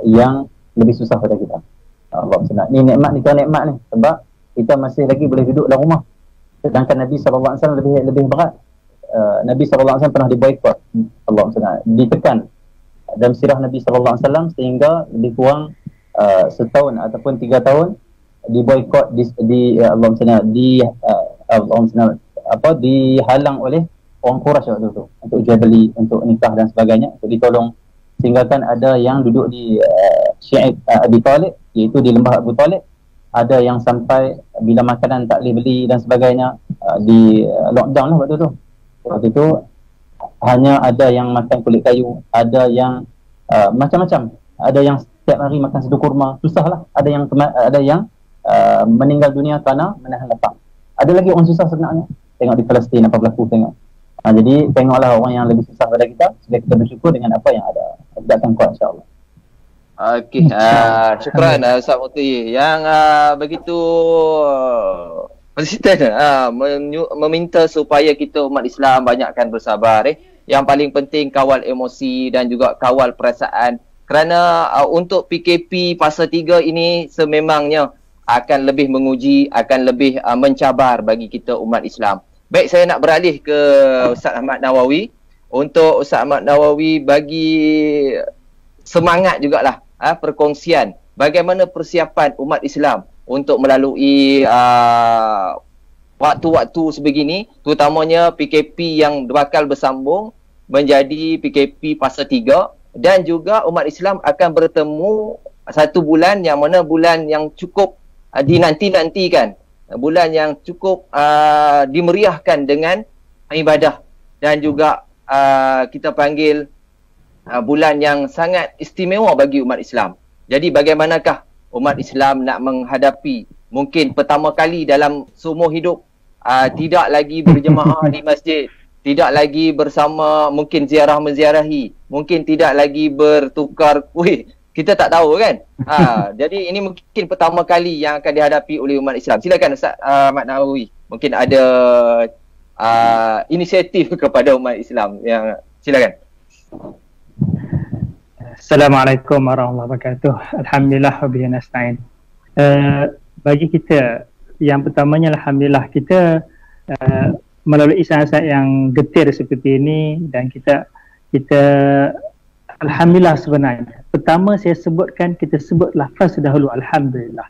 yang lebih susah pada kita. Allahumma salli, ni nikmat ni, kan nikmat ni, sebab kita masih lagi boleh duduk dalam rumah. Sedangkan Nabi SAW lebih berat. Nabi SAW pernah diboikot, Allahumma salli, ditekan dalam sirah Nabi SAW sehingga lebih kurang setahun ataupun 3 tahun diboikot, dihalang oleh orang Quraisy waktu itu untuk jual beli, untuk nikah dan sebagainya, untuk ditolong, sehingga kan ada yang duduk di Syi'at Abi Talib, iaitu di lembah Abu Talib, ada yang sampai bila makanan tak boleh beli dan sebagainya, di lockdown lah waktu tu. Waktu itu hanya ada yang makan kulit kayu, ada yang macam-macam, ada yang setiap hari makan satu kurma, susah lah. Ada yang meninggal dunia kerana menahan lapar. Ada lagi orang susah sebenarnya. Tengok di Palestin apa berlaku, tengok. Jadi tengoklah orang yang lebih susah pada kita, supaya kita bersyukur dengan apa yang ada. Kita akan kuat, insyaAllah. Okey, syukran Ustaz Mukti yang begitu persisten meminta supaya kita umat Islam banyakkan bersabar. Yang paling penting kawal emosi dan juga kawal perasaan, kerana untuk PKP fasa 3 ini sememangnya akan lebih menguji, akan lebih mencabar bagi kita umat Islam. Baik, saya nak beralih ke Ustaz Ahmad Nawawi. Untuk Ustaz Ahmad Nawawi bagi semangat jugalah perkongsian bagaimana persiapan umat Islam untuk melalui waktu-waktu sebegini, terutamanya PKP yang bakal bersambung menjadi PKP fasa 3, dan juga umat Islam akan bertemu satu bulan yang mana bulan yang cukup dinanti-nantikan, bulan yang cukup dimeriahkan dengan ibadah, dan juga kita panggil bulan yang sangat istimewa bagi umat Islam. Jadi bagaimanakah umat Islam nak menghadapi mungkin pertama kali dalam seumur hidup tidak lagi berjemaah di masjid, tidak lagi bersama, mungkin ziarah menziarahi, mungkin tidak lagi bertukar kuih, kita tak tahu kan. Jadi ini mungkin pertama kali yang akan dihadapi oleh umat Islam. Silakan Ustaz Ahmad Nawawi, mungkin ada inisiatif kepada umat Islam yang silakan. Assalamualaikum warahmatullahi wabarakatuh. Alhamdulillah wa bihi nasta'in. Bagi kita, yang pertamanya alhamdulillah kita melalui saat-saat yang getir seperti ini, dan kita alhamdulillah sebenarnya. Pertama saya sebutkan, kita sebut lafaz dahulu alhamdulillah.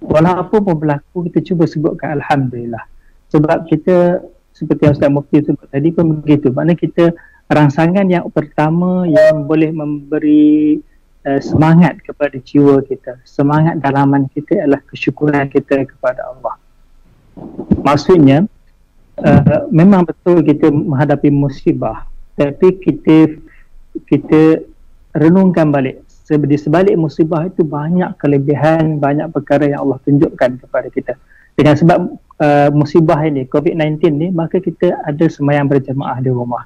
Walaupun pun berlaku, kita cuba sebutkan alhamdulillah. Sebab kita seperti yang Ustaz Mufti sebut tadi pun begitu. Maknanya kita rangsangan yang pertama yang boleh memberi semangat kepada jiwa kita, semangat dalaman kita adalah kesyukuran kita kepada Allah. Maksudnya memang betul kita menghadapi musibah, tapi kita renungkan balik, di sebalik musibah itu banyak kelebihan, banyak perkara yang Allah tunjukkan kepada kita. Dengan sebab musibah ini, COVID-19 ni, maka kita ada sembahyang berjemaah di rumah.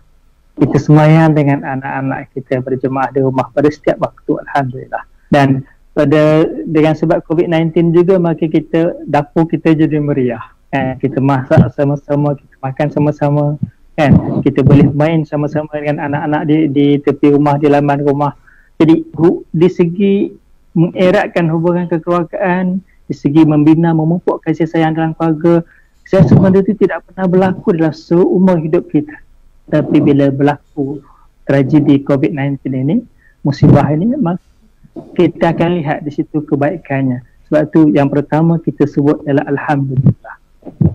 Kita sembahyang dengan anak-anak kita berjemaah di rumah pada setiap waktu, alhamdulillah. Dan dengan sebab COVID-19 juga, maka dapur kita jadi meriah. Kita masak sama-sama, kita makan sama-sama, kan? Kita boleh main sama-sama dengan anak-anak di tepi rumah, di laman rumah. Jadi di segi mengeratkan hubungan kekeluargaan, di segi membina, memupuk kasih sayang dalam keluarga, saya sebenarnya itu tidak pernah berlaku dalam seumur hidup kita. Tapi bila berlaku tragedi COVID-19 ini, musibah ini, maka kita akan lihat di situ kebaikannya. Sebab itu yang pertama kita sebut adalah alhamdulillah.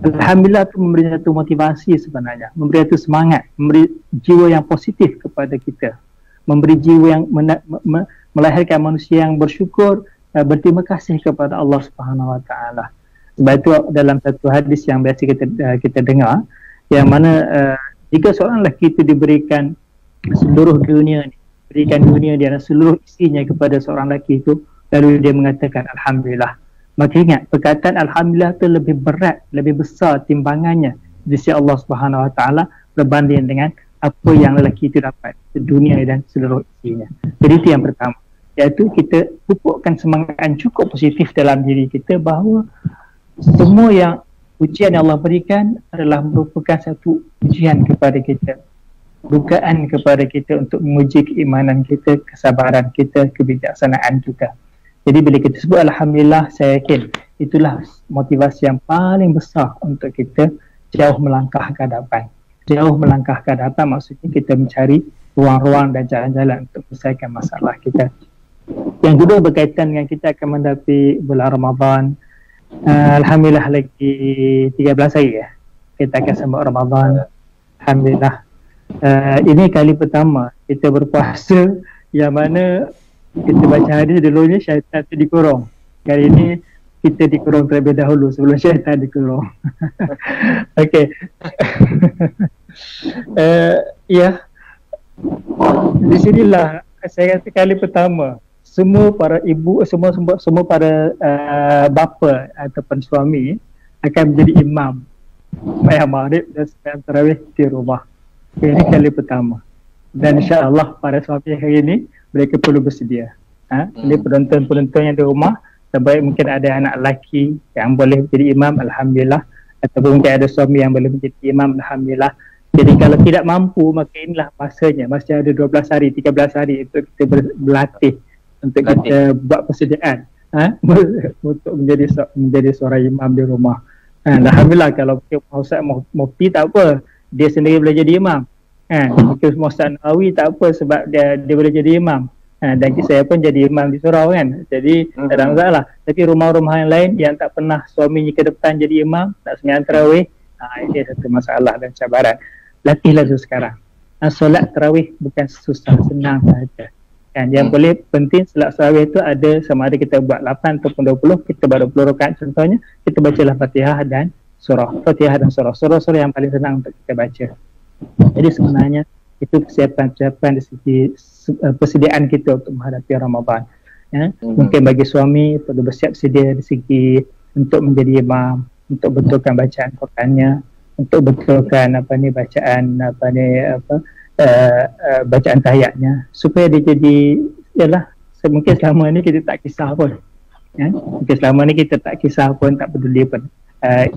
Alhamdulillah itu memberi satu motivasi sebenarnya, memberi satu semangat, memberi jiwa yang positif kepada kita, memberi jiwa yang melahirkan manusia yang bersyukur, berterima kasih kepada Allah Subhanahu Wa Taala. Sebab itu dalam satu hadis yang biasa kita dengar, yang mana jika seorang lelaki itu diberikan seluruh dunia ni, berikan dunia dia dan seluruh isinya kepada seorang lelaki itu, lalu dia mengatakan Alhamdulillah. Maka ingat, perkataan Alhamdulillah tu lebih berat, lebih besar timbangannya di sisi Allah Subhanahu Wa Taala berbanding dengan apa yang lelaki itu dapat, dunia dan seluruh isinya. Jadi itu yang pertama, iaitu kita pupukkan semangat yang cukup positif dalam diri kita bahawa semua yang ujian yang Allah berikan adalah merupakan satu ujian kepada kita, bukaan kepada kita untuk menguji keimanan kita, kesabaran kita, kebijaksanaan kita. Jadi bila kita sebut Alhamdulillah, saya yakin itulah motivasi yang paling besar untuk kita jauh melangkah ke hadapan. Jauh melangkah ke hadapan maksudnya kita mencari ruang-ruang dan jalan-jalan untuk menyelesaikan masalah kita. Yang kedua berkaitan dengan kita akan menghadapi bulan Ramadan. Alhamdulillah lagi 13 hari ya, kita akan sambut Ramadan. Alhamdulillah. Ini kali pertama kita berpuasa yang mana kita baca hadis dulunya syaitan itu dikurung. Kali ini kita dikurung terlebih dahulu sebelum syaitan dikurung. Okey. Ya. Di sinilah saya kata kali pertama semua para ibu, semua para bapa ataupun suami akan menjadi imam sembahyang maghrib dan sembahyang tarawih di rumah. Ini kali pertama. Dan insya-Allah pada suami hari ini mereka perlu bersedia. Ini penonton-penonton yang di rumah, sebaik mungkin ada anak lelaki yang boleh menjadi imam, Alhamdulillah. Ataupun mungkin ada suami yang boleh menjadi imam, Alhamdulillah. Jadi kalau tidak mampu, maka inilah masanya. Masih ada 12 hari, 13 hari untuk kita berlatih, untuk kita buat persediaan untuk menjadi seorang imam di rumah. Alhamdulillah kalau Ustaz Mufti tak apa, dia sendiri boleh jadi imam. Mungkin Ustaz Nawawi tak apa sebab dia boleh jadi imam. Dan saya pun jadi imam di surau kan. Jadi tak ada masalah. Tapi rumah-rumah yang lain yang tak pernah suaminya ke depan jadi imam, tak sembahyang tarawih, ini satu masalah dan cabaran. Latihlah tu sekarang. Solat tarawih bukan susah, senang sahaja. Kan, yang boleh penting solat tarawih tu ada, sama ada kita buat 8 ataupun 20, kita buat 20 rakaat contohnya, kita bacalah Fatihah dan surah. Fatihah dan surah. Surah-surah yang paling senang untuk kita baca. Jadi sebenarnya itu persiapan dari segi persediaan kita untuk menghadapi Ramadan. Mungkin bagi suami perlu bersiap sedia dari segi untuk menjadi imam, untuk betulkan bacaan Qurannya, untuk betulkan bacaan tahiyatnya, supaya dia jadi, yalah, mungkin selama ni kita tak kisah pun. Mungkin selama ni kita tak kisah pun, tak peduli pun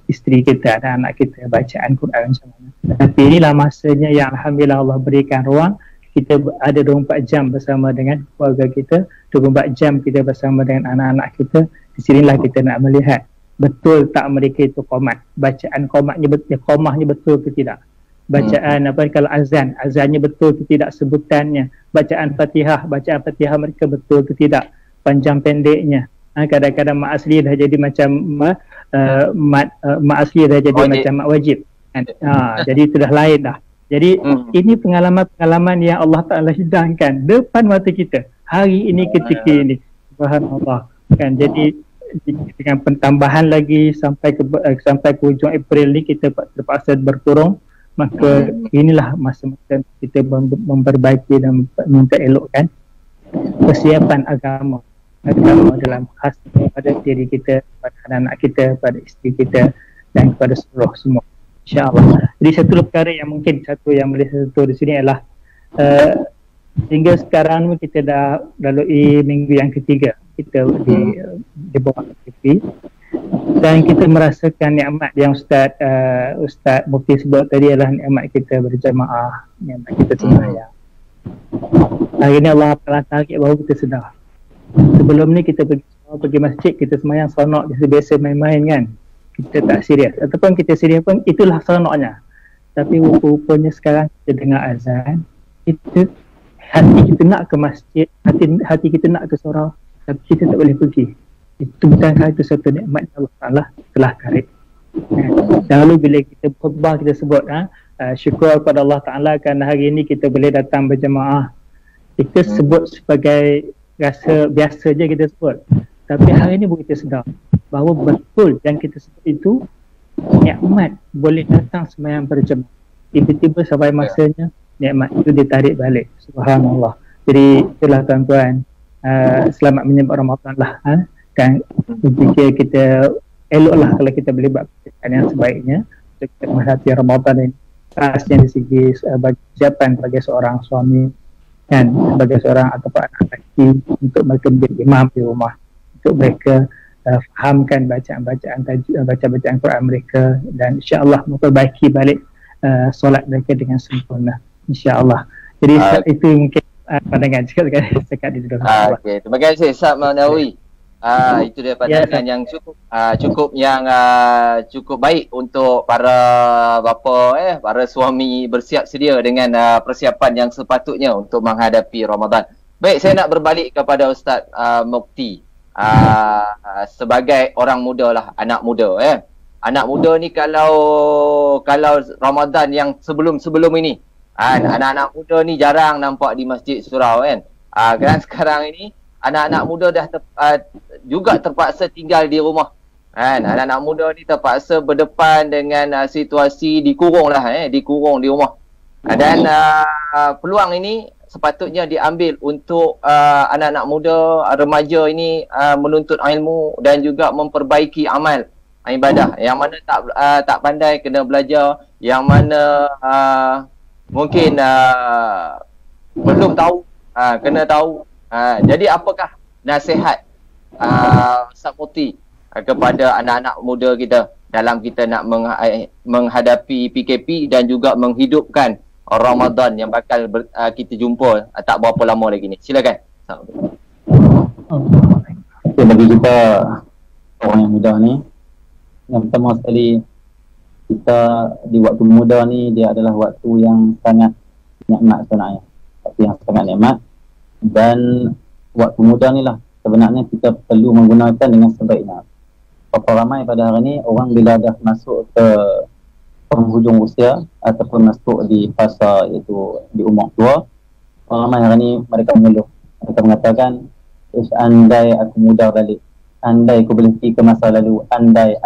isteri kita dan anak kita bacaan Quran macam mana. Tapi inilah masanya yang Alhamdulillah Allah berikan ruang. Kita ada 24 jam bersama dengan keluarga kita, 24 jam kita bersama dengan anak-anak kita. Di sinilah kita nak melihat betul tak mereka itu qomat, bacaan qomatnya betul, qomahnya betul ke tidak, bacaan kalau azannya betul ke tidak, sebutannya, bacaan Fatihah mereka betul ke tidak, panjang pendeknya. Kadang-kadang mak asli dah jadi macam mak asli dah jadi macam mak wajib. Jadi itu dah lain dah. Jadi ini pengalaman-pengalaman yang Allah Ta'ala hidangkan depan mata kita hari ini, ketika ini. Subhanallah. Kan, jadi dengan pentambahan lagi sampai ke hujung April ni kita terpaksa berkurung, maka inilah masa-masa kita memperbaiki dan minta elokkan persiapan agama dalam khas pada diri kita, pada anak-anak kita, pada isteri kita dan kepada seluruh semua, insya-Allah. Jadi satu perkara yang mungkin yang boleh sentuh di sini adalah hingga sekarang kita dah lalui minggu yang ketiga kita di bawah TV, dan kita merasakan nikmat yang Ustaz Mufti sebut tadi adalah nikmat kita berjamaah, nikmat kita sembahyang. Hari ini Allah tarik bahawa kita sedar. Sebelum ni kita pergi masjid, kita sembahyang seronok, biasa main-main kan, kita tak serius, ataupun kita serius pun itulah seronoknya. Tapi rupanya sekarang kita dengar azan, hati kita nak ke masjid, hati kita nak ke surau, tapi kita tak boleh pergi. Itu bukankah itu satu nikmat Allah Ta'ala telah tarik. Dan lalu bila kita khutbah kita sebut syukur kepada Allah Ta'ala kerana hari ini kita boleh datang berjemaah. Kita sebut sebagai rasa biasa je kita sebut, tapi hari ini kita sedar bahawa betul yang kita sebut itu nikmat boleh datang sembahyang berjemaah. Tiba-tiba sampai masanya nikmat itu ditarik balik. Subhanallah. Jadi itulah tuan-tuan, selamat menyambut Ramadan lah. Dan jika kita eloklah kalau kita boleh buat pekerjaan yang sebaiknya untuk kita menghadapi Ramadan ini. Khasnya di segi persiapan sebagai seorang suami dan sebagai seorang ataupun anak lelaki untuk mereka menjadi imam di rumah, untuk mereka fahamkan bacaan Quran mereka, dan insya-Allah memperbaiki balik solat mereka dengan sempurna, insya-Allah. Jadi itu mungkin pandangan sekat di dulu. Okey, terima kasih Ustaz Manawi. Itu dia pandangan yang cukup baik untuk para bapa, para suami bersiap sedia dengan persiapan yang sepatutnya untuk menghadapi Ramadan. Baik, saya nak berbalik kepada Ustaz Mukti. Sebagai orang muda lah, anak muda anak muda ni kalau Ramadan yang sebelum ini anak-anak muda ni jarang nampak di masjid surau kan. Sekarang ini anak-anak muda dah juga terpaksa tinggal di rumah kan. Anak-anak muda ni terpaksa berdepan dengan situasi dikurung di rumah. Dan peluang ini sepatutnya diambil untuk anak-anak muda, remaja ini menuntut ilmu dan juga memperbaiki amal ibadah. Yang mana tak pandai kena belajar, yang mana mungkin belum tahu, kena tahu. Jadi apakah nasihat Ustaz Mukti kepada anak-anak muda kita dalam kita nak menghadapi PKP dan juga menghidupkan Ramadan yang bakal kita jumpa tak berapa lama lagi ni? Silakan. Okay, bagi kita orang yang muda ni, yang pertama sekali, kita di waktu muda ni dia adalah waktu yang sangat nikmat sebenarnya, waktu yang sangat nikmat. Dan waktu muda ni lah sebenarnya kita perlu menggunakan dengan sebaiknya. Berapa ramai pada hari ni orang bila dah masuk ke penghujung usia ataupun masuk di fasa iaitu di umur tua, orang ramai hari ni mereka mengeluh, mereka mengatakan, andai aku muda balik, andai aku boleh pergi ke masa lalu, andai.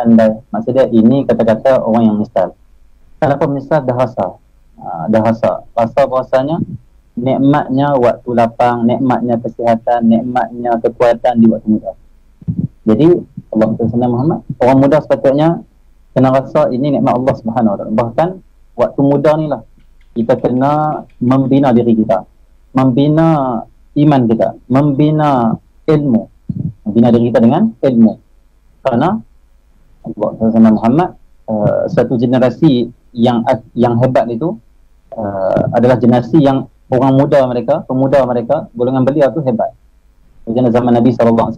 Maksudnya ini kata-kata orang yang menyesal. Kenapa menyesal? Dah rasa bahasanya nikmatnya waktu lapang, nikmatnya kesihatan, nikmatnya kekuatan di waktu muda. Jadi Allah SWT Muhammad, orang muda sepatutnya kena rasa ini nikmat Allah Subhanahu Wa Taala. Bahkan waktu muda ni lah kita kena membina diri kita, membina iman kita, membina ilmu, membina diri kita dengan ilmu. Karena Allah SWT Muhammad, satu generasi yang hebat itu adalah generasi yang orang muda mereka, pemuda mereka, golongan beliau tu hebat. Kerana zaman Nabi SAW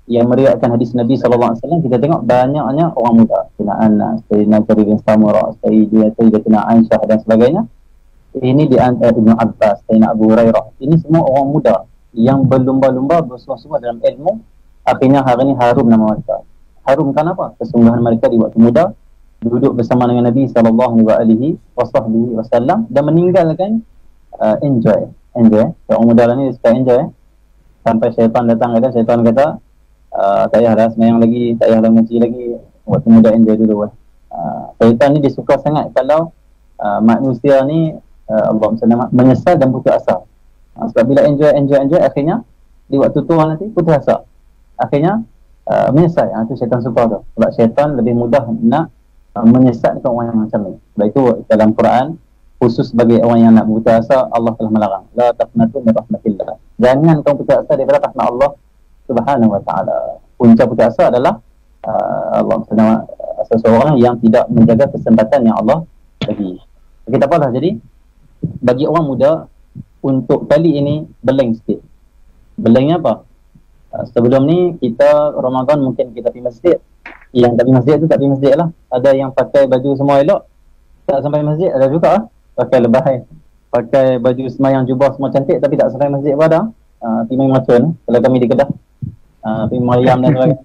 yang meriwayatkan hadis Nabi SAW, kita tengok banyaknya orang muda. Sayyidina Anas, Sayyidina Jabir bin Samurah, Sayyidatina Aisyah dan sebagainya. Ini di antara Ibnu Abbas, Sayyidina Abu Hurairah. Ini semua orang muda yang berlumba-lumba, bersuah-suah dalam ilmu. Akhirnya hari ini harum nama mereka. Harum kenapa? Kesungguhan mereka di waktu muda duduk bersama dengan Nabi SAW dan meninggalkan enjoy. Orang muda ni suka enjoy. Sampai syaitan datang kata, tak payahlah semayang lagi, tak payahlah mengaji lagi, waktu muda enjoy dulu. Syaitan ni dia suka sangat kalau manusia ni Allah SWT menyesal dan putus asa. Sebab bila enjoy, akhirnya di waktu tua nanti putus asa, akhirnya menyesal. Itu syaitan suka tu. Sebab syaitan lebih mudah nak menyesatkan orang yang macam ni. Sebab itu dalam Quran, khusus bagi orang yang nak putus asa, Allah telah melarang, la taqnatu min rahmatillah. Jangan kau putus asa daripada rahmat Allah Subhanahu Wa Taala. Punca putus asa adalah Allah seseorang yang tidak menjaga kesempatan yang Allah bagi. Kita apalah, jadi bagi orang muda untuk kali ini beleng sikit. Belengnya apa? Sebelum ni kita Ramadan mungkin kita pergi masjid. Yang tak pergi masjid tu tak pergi masjid lah. Ada yang pakai baju semua elok, tak sampai masjid. Ada juga lah pakai lebay, pakai baju semayang jubah semua cantik tapi tak sampai masjid pun ada. Pergi main macun kalau kami di Kedah, pergi Mariam dan sebagainya.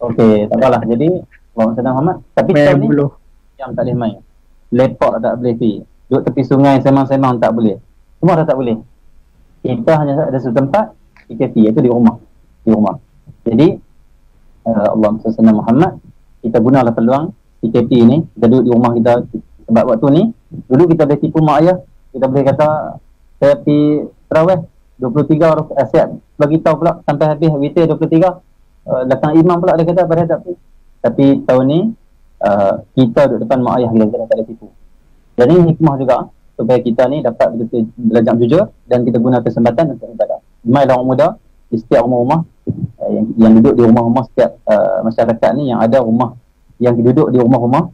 Okey, tak apalah. Jadi Muhammad Sallallahu Muhammad, tapi tahun ni yang tak boleh main, lepak tak boleh pergi, duduk tepi sungai semang-semang tak boleh, semua dah tak boleh. Kita hanya ada satu tempat PKP, iaitu di rumah. Jadi Allah Sallallahu Muhammad, kita gunalah peluang PKP ni, kita duduk di rumah kita. Sebab waktu ni dulu kita boleh tipu mak ayah, Kita boleh kata saya pergi tarawih 23 orang siap bagi tahu pula sampai habis witir 23, datang imam pula dia kata berhadap tu. Tapi tahun ni kita duduk depan mak ayah kita tak ada tipu. Jadi hikmah juga supaya kita ni dapat betul-betul belajar jujur dan kita guna kesempatan untuk ibadah. Mailah orang muda di setiap rumah-rumah yang duduk di rumah-rumah setiap masyarakat ni yang ada rumah yang duduk di rumah-rumah,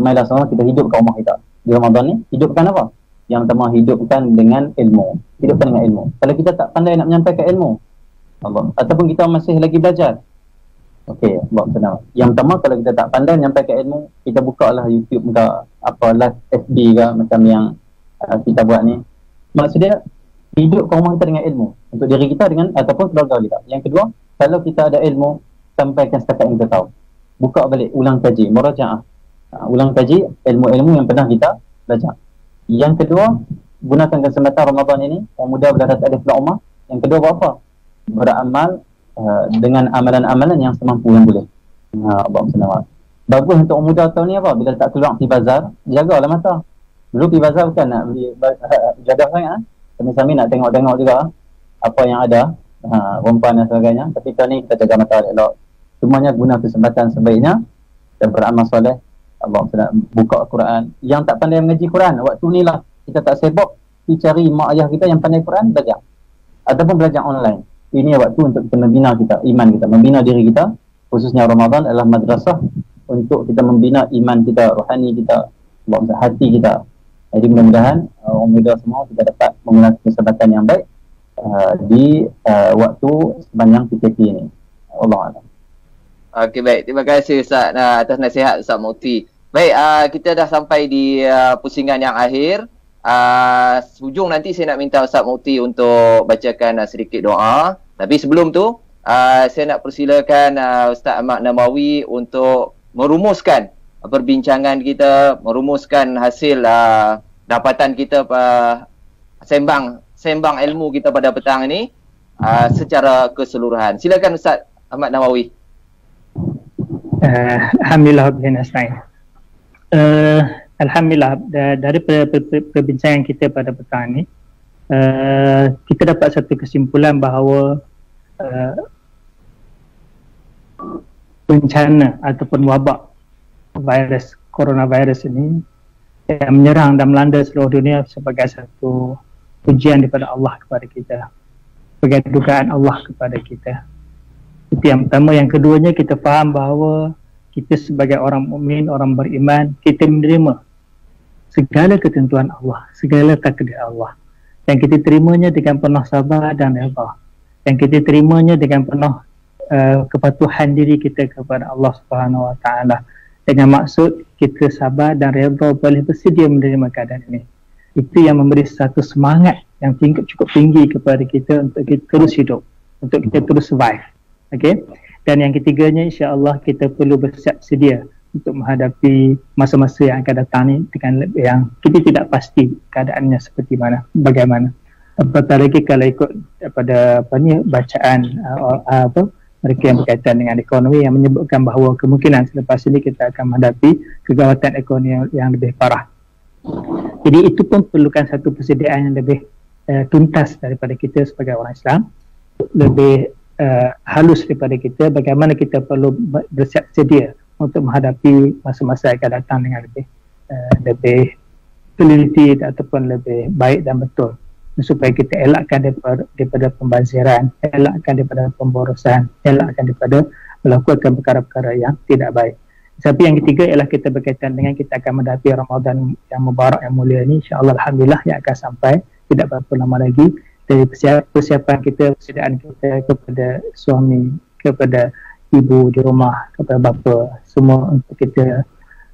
mailah semua kita hidup kat rumah kita. Di Ramadan ni hidupkan apa? Yang pertama hidupkan dengan ilmu. Hidupkan dengan ilmu. Kalau kita tak pandai nak menyampaikan ilmu Allah, ataupun kita masih lagi belajar, okey, buat senang. Yang pertama kalau kita tak pandai menyampaikan ilmu, kita buka lah YouTube ke apa live FB ke macam yang kita buat ni. Maksudnya hidupkan rumah kita dengan ilmu untuk diri kita dengan ataupun keluarga kita. Yang kedua, kalau kita ada ilmu, sampaikan setakat yang kita tahu. Buka balik, ulang kaji, murajaah. Ulang kaji ilmu-ilmu yang pernah kita belajar. Yang kedua, gunakan kesempatan Ramadan ini, orang muda berada tak ada pulang rumah. Yang kedua buat apa? Beramal dengan amalan-amalan yang semampu yang boleh. Bagus untuk orang muda tahun ni apa? Bila tak keluar pergi bazar, jagalah mata. Dulu pergi bazar bukan nak beli jaga sangat, sambil-sambil nak tengok-tengok juga apa yang ada, rompan dan sebagainya. Tapi tahun ni kita jaga mata elok. Semuanya guna kesempatan sebaiknya dan beramal soleh. Allah buka Quran. Yang tak pandai mengaji Quran, waktu ni lah kita tak sibuk pergi cari mak ayah kita yang pandai Quran, belajar ataupun belajar online. Ini waktu untuk kita membina kita, iman kita, membina diri kita. Khususnya Ramadan adalah madrasah untuk kita membina iman kita, rohani kita, hati kita. Jadi mudah-mudahan orang muda semua kita dapat menggunakan kesempatan yang baik di waktu sepanjang PKP ini. Allah. Okey, baik. Terima kasih Ustaz atas nasihat Ustaz Mukti. Baik, kita dah sampai di pusingan yang akhir. Hujung nanti saya nak minta Ustaz Mukti untuk bacakan sedikit doa. Tapi sebelum tu, saya nak persilakan Ustaz Ahmad Namawi untuk merumuskan perbincangan kita, merumuskan hasil dapatan kita sembang ilmu kita pada petang ini secara keseluruhan. Silakan Ustaz Ahmad Namawi. Alhamdulillah Alhamdulillah dari perbincangan kita pada petang ini, kita dapat satu kesimpulan bahawa bencana ataupun wabak virus coronavirus ini yang menyerang dan melanda seluruh dunia sebagai satu ujian daripada Allah kepada kita, sebagai dugaan Allah kepada kita. Itu yang pertama. Yang keduanya, kita faham bahawa kita sebagai orang mukmin, orang beriman, kita menerima segala ketentuan Allah, segala takdir Allah, yang kita terimanya dengan penuh sabar dan redha, yang kita terimanya dengan penuh kepatuhan diri kita kepada Allah Subhanahu Wa Taala, dengan maksud kita sabar dan redha boleh bersedia menerima keadaan ini. Itu yang memberi satu semangat yang cukup tinggi kepada kita untuk kita terus hidup, untuk kita terus survive. Okay? Dan yang ketiganya, insya-Allah kita perlu bersiap sedia untuk menghadapi masa-masa yang akan datang ni dengan yang kita tidak pasti keadaannya seperti mana, bagaimana. Apatah lagi kalau ikut daripada bacaan mereka yang berkaitan dengan ekonomi yang menyebutkan bahawa kemungkinan selepas ini kita akan menghadapi kegawatan ekonomi yang lebih parah. Jadi itu pun perlukan satu persediaan yang lebih tuntas daripada kita sebagai orang Islam, lebih halus daripada kita, bagaimana kita perlu bersiap sedia untuk menghadapi masa-masa yang akan datang dengan lebih teliti ataupun lebih baik dan betul, supaya kita elakkan daripada pembaziran, elakkan daripada pemborosan, elakkan daripada melakukan perkara-perkara yang tidak baik. Tapi yang ketiga ialah kita berkaitan dengan kita akan menghadapi Ramadan yang mubarak, yang mulia ini, insya-Allah alhamdulillah yang akan sampai tidak berapa lama lagi. Dari persiapan kita, persediaan kita kepada suami, kepada ibu di rumah, kepada bapa, semua untuk kita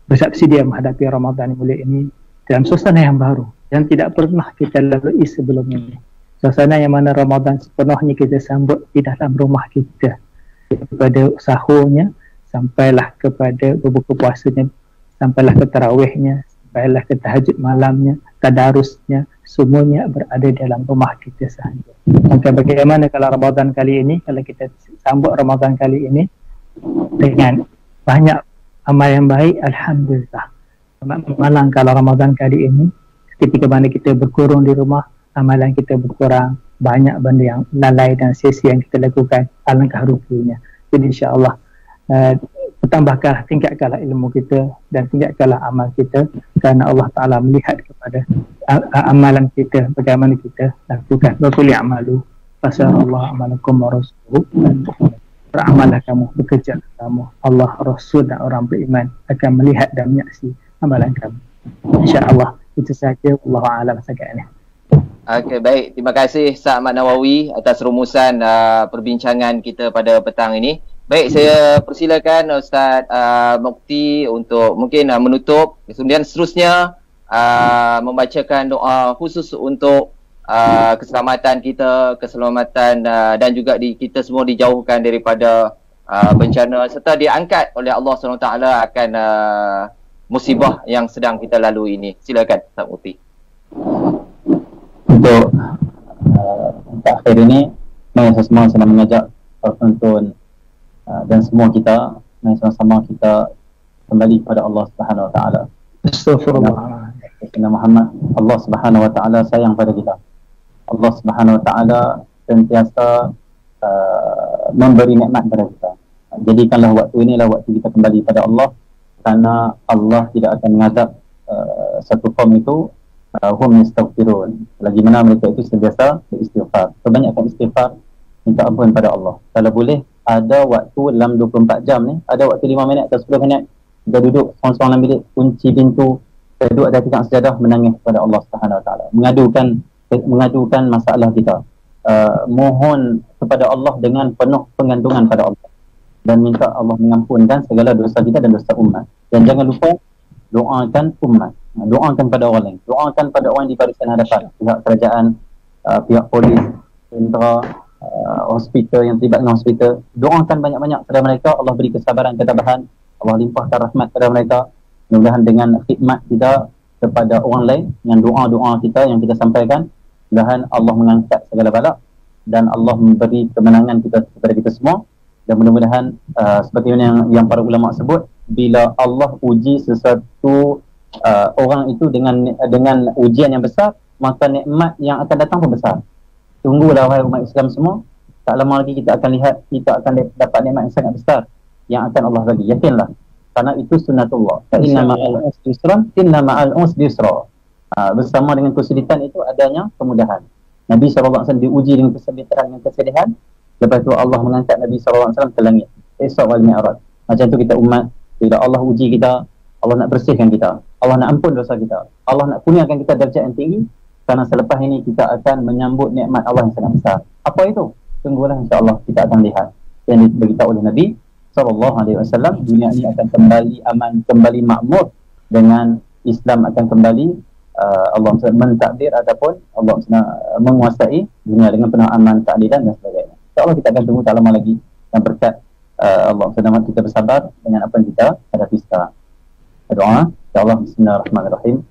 bersiap sedia menghadapi Ramadan yang mulia ini dalam suasana yang baru yang tidak pernah kita lalui sebelum ini. Suasana yang mana Ramadan sepenuhnya kita sambut di dalam rumah kita, daripada sahurnya sampailah kepada berbuka puasanya, sampailah ke tarawihnya, sampailah ke tahajud malamnya, tadarusnya, semuanya berada dalam rumah kita sahaja. Maka bagaimana kalau Ramadan kali ini, kalau kita sambut Ramadan kali ini dengan banyak amal yang baik, alhamdulillah. Malang kalau Ramadan kali ini Ketika mana kita berkurung di rumah, amalan kita berkurang, banyak benda yang lalai dan sia-sia yang kita lakukan, alangkah ruginya. Jadi insya-Allah bertambahkanlah, tingkatkanlah ilmu kita dan tingkatkanlah amal kita, kerana Allah Ta'ala melihat kepada amalan kita, bagaimana kita lakukan. Wa qul i'malu fasayarallahu amalakum wa rasuluhu, dan beramalah kamu, bekerja kamu, Allah, Rasul dan orang beriman akan melihat dan menyaksi amalan kamu. InsyaAllah itu sahaja. Wallahu a'lam bishawab. Okey, baik. Terima kasih Ustaz Ahmad Nawawi atas rumusan perbincangan kita pada petang ini. Baik, saya persilakan Ustaz Mukti untuk mungkin menutup, kemudian seterusnya membacakan doa khusus untuk keselamatan kita, keselamatan dan juga kita semua dijauhkan daripada bencana serta diangkat oleh Allah SWT akan musibah yang sedang kita lalui ini. Silakan Ustaz Mukti. Untuk akhir ini, saya semua sedang mengajak penonton dan semua kita, mari sama-sama kita kembali kepada Allah Subhanahu Wa Taala. Astagfirullah. Muhammad, Allah Subhanahu Wa Taala sayang pada kita. Allah Subhanahu Wa Taala sentiasa memberi nikmat kepada kita. Jadikanlah waktu inilah waktu kita kembali pada Allah, kerana Allah tidak akan mengazab satu kaum itu hum yastaghfirun, lagi mana mereka itu sentiasa beristighfar. Kebanyakan istighfar, minta ampun pada Allah. Kalau boleh ada waktu dalam 24 jam ni, ada waktu 5 minit atau 10 minit kita duduk seorang-seorang dalam bilik, kunci pintu, kita duduk ada tingkap sejadah, menangis kepada Allah Subhanahu Wa Taala, mengadukan masalah kita, mohon kepada Allah dengan penuh pengantungan pada Allah, dan minta Allah mengampunkan segala dosa kita dan dosa umat. Dan jangan lupa doakan umat, doakan pada orang lain, doakan pada orang di barisan hadapan, pihak kerajaan, pihak polis, tentera, hospital yang terlibat dengan hospital. Doakan banyak-banyak kepada mereka, Allah beri kesabaran, ketabahan, Allah limpahkan rahmat kepada mereka. Mudah-mudahan dengan khidmat kita kepada orang lain, dengan doa-doa kita yang kita sampaikan, mudah-mudahan Allah mengangkat segala bala dan Allah memberi kemenangan kita kepada kita semua. Dan mudah-mudahan seperti yang para ulama sebut, bila Allah uji sesuatu orang itu dengan ujian yang besar, maka nikmat yang akan datang pun besar. Tunggulah wahai umat Islam semua, tak lama lagi kita akan lihat, kita akan dapat nikmat yang sangat besar yang akan Allah bagi. Yakinlah, karena itu sunnatullah. Fa inna ma'al usri yusran, inna ma'al usri yusra. Bersama dengan kesulitan itu adanya kemudahan. Nabi SAW diuji dengan kesembitan, dengan kesedihan. Lepas itu Allah mengangkat Nabi SAW ke langit, Isra wal Mi'raj. Macam tu kita umat, bila Allah uji kita, Allah nak bersihkan kita, Allah nak ampun dosa kita, Allah nak kurniakan kita darjat yang tinggi, kerana selepas ini kita akan menyambut nikmat Allah yang sangat besar. Apa itu? Tunggulah, insya-Allah kita akan lihat. Yang diberitahu oleh Nabi SAW, dunia ini akan kembali aman, kembali makmur, dengan Islam akan kembali, Allah mentakdir ataupun Allah menguasai dunia dengan penuh aman, keadilan dan sebagainya. InsyaAllah kita akan tunggu tak lama lagi, dan berkat Allah SWT kita bersabar dengan apa yang kita hadapi sekarang. Doa, insyaAllah. Bismillahirrahmanirrahim.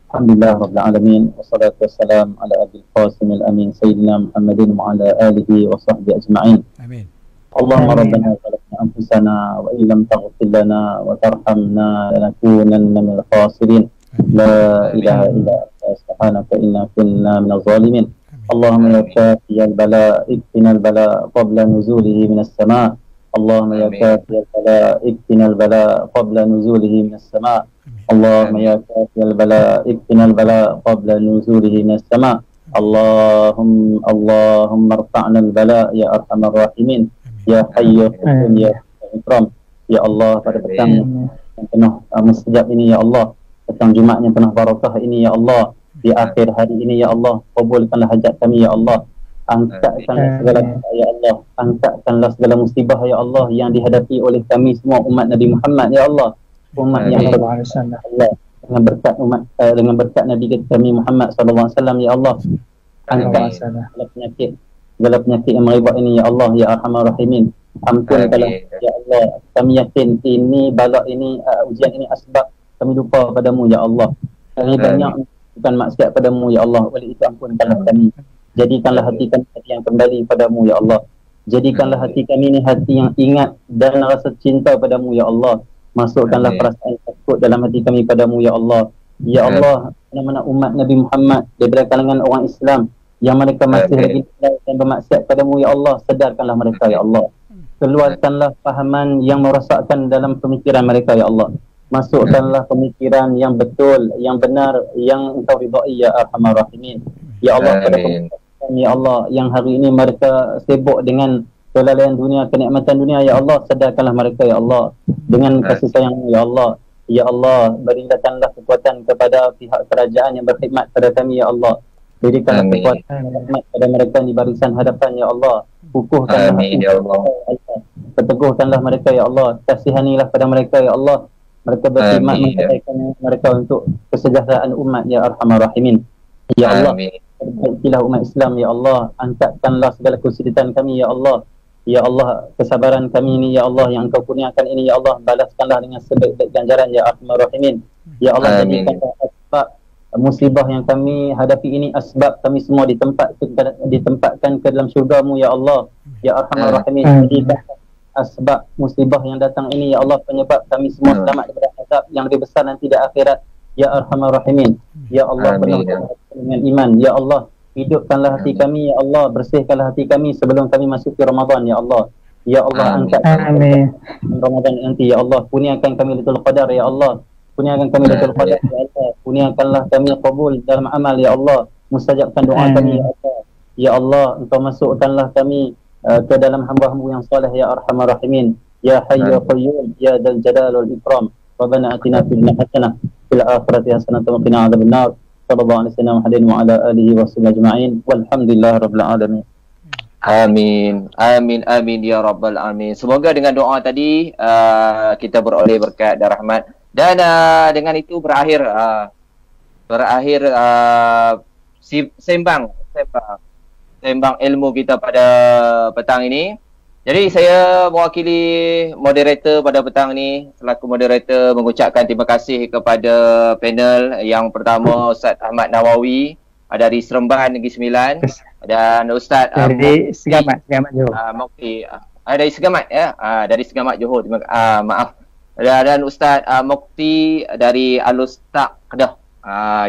Alhamdulillah Rabbil Alamin, wassalatu wassalam ala Abil Qasimil Amin Sayyidina Muhammadin wa ala alihi wa sahbihi ajma'in. Amin. Allahumma rabbana zalamna anfusana wa illam taghfir lana wa tarhamna lanakunanna minal khasirin. La ilaha illa anta subhanaka inna kunna minaz zalimin. Allahumma ya kafiyal bala ikfinal bala qabla nuzulihi minas sama'. Allahumma ya kafiyal bala ikfinal bala qabla nuzulihi minas sama'. Allahumma ya kafiyal bala ikfinal bala qabla nuzulihi minas sama'. Allahumma irfa'na al-bala ya arhamar rahimin, ya hayyu ya ikram. Ya Allah, pada petang yang penuh mustajab ini ya Allah, petang Jumaat yang penuh barakah ini ya Allah, di akhir hari ini ya Allah, kabulkanlah hajat kami ya Allah. Angkatkanlah segala ya Allah, angkatkanlah segala musibah ya Allah yang dihadapi oleh kami semua umat Nabi Muhammad ya Allah. Umat yang Allah, dengan berkat umat, dengan berkat Nabi kami Muhammad sallallahu alaihi wasallam ya Allah, angkat segala penyakit yang meribak ini ya Allah, ya arhamar rahimin. Ampunkanlah ya Allah, kami yakin ini bala ini, ujian ini asbab kami lupa padamu ya Allah. Kami banyak bukan maksiat padamu ya Allah, oleh itu ampunkanlah kami. Jadikanlah hati kami hati yang kembali padamu ya Allah. Jadikanlah hati kami ini hati yang ingat dan rasa cinta padamu ya Allah. Masukkanlah perasaan takut dalam hati kami padamu ya Allah. Ya Allah, mana-mana umat Nabi Muhammad daripada kalangan orang Islam yang mereka masih lagi dan bermaksiat padamu ya Allah, sedarkanlah mereka ya Allah. Keluarkanlah fahaman yang merosakkan dalam pemikiran mereka ya Allah. Masukkanlah pemikiran yang betul, yang benar, yang Engkau ridai ya Arhamar Rahimin. Ya Allah, pada pemikiran ya Allah yang hari ini mereka sibuk dengan kelalaian dunia, kenikmatan dunia ya Allah, sedarkanlah mereka ya Allah dengan kasih sayang ya Allah. Ya Allah, berikanlah kekuatan kepada pihak kerajaan yang berkhidmat pada kami ya Allah. Berikanlah kekuatan kepada mereka di barisan hadapan ya Allah. Kukuhkanlah ya Allah. Keteguhkanlah mereka ya Allah. Kasihanilah pada mereka ya Allah. Mereka berkhidmat mengatakan mereka untuk kesejahteraan umat ya Arhamar Rahimin. Ya Allah, perbaikilah umat Islam ya Allah. Angkatkanlah segala kesulitan kami ya Allah. Ya Allah, kesabaran kami ini ya Allah yang Engkau kurniakan ini ya Allah, balaskanlah dengan sebaik-baik ganjaran ya Arhamar Rahimin. Ya Allah, jadikanlah asbab musibah yang kami hadapi ini asbab kami semua ditempatkan ke dalam syurga-Mu ya Allah. Ya Arhamar Rahimin. Jadikanlah asbab musibah yang datang ini ya Allah penyebab kami semua selamat daripada azab yang lebih besar nanti di akhirat ya Arhamar Rahimin. Ya Allah, penuh dengan iman ya Allah. Hidupkanlah hati kami ya Allah, bersihkanlah hati kami sebelum kami masuk ke Ramadan ya Allah. Ya Allah, angkatkan Ramadan nanti ya Allah. Kurniakan kami Lailatul Qadar ya Allah. Kurniakan kami Lailatul Qadar ya Allah. Kurniakanlah kami qabul dalam amal ya Allah. Mustajabkan doa kami ya Allah. Ya Allah, Engkau masukkanlah kami ke dalam hamba-Mu yang soleh ya Arhamar Rahimin. Ya Hayyu ya Qayyum ya Dzal Jalal wal Ikram. Rabbana atina fid dunya hasanah fil akhirati hasanah wa qina adzabannar. Sallallahu alaihi wasallam wa ala alihi wa sahbihi ajma'in. Walhamdulillah rabbil alamin. Amin. Amin amin ya rabbal alamin. Semoga dengan doa tadi kita beroleh berkat dan rahmat. Dan dengan itu berakhir sembang ilmu kita pada petang ini. Jadi saya mewakili moderator pada petang ini, selaku moderator mengucapkan terima kasih kepada panel. Yang pertama Ustaz Ahmad Nawawi dari Seremban Negeri Sembilan, dan Ustaz dari Segamat Mukti dari Segamat ya, dari Segamat Johor, maaf. Dan Ustaz Mukti dari Al-Ustaz Kedah,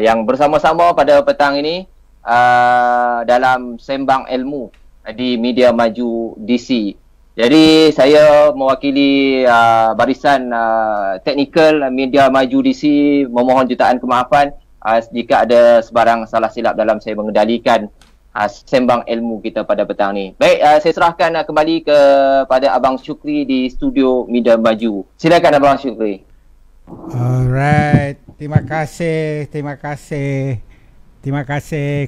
yang bersama-sama pada petang ini dalam sembang ilmu di Media Maju DC. Jadi saya mewakili barisan teknikal Media Maju DC memohon jutaan kemaafan jika ada sebarang salah silap dalam saya mengendalikan sembang ilmu kita pada petang ni. Baik, saya serahkan kembali kepada Abang Syukri di studio Media Maju. Silakan Abang Syukri. Alright, terima kasih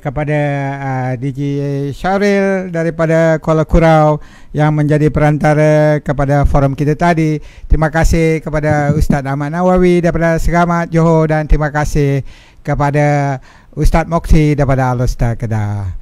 kepada DJ Syaril daripada Kuala Kurau yang menjadi perantara kepada forum kita tadi. Terima kasih kepada Ustaz Ahmad Nawawi daripada Segamat Johor, dan terima kasih kepada Ustaz Mukti daripada Al-Ustaz Kedah.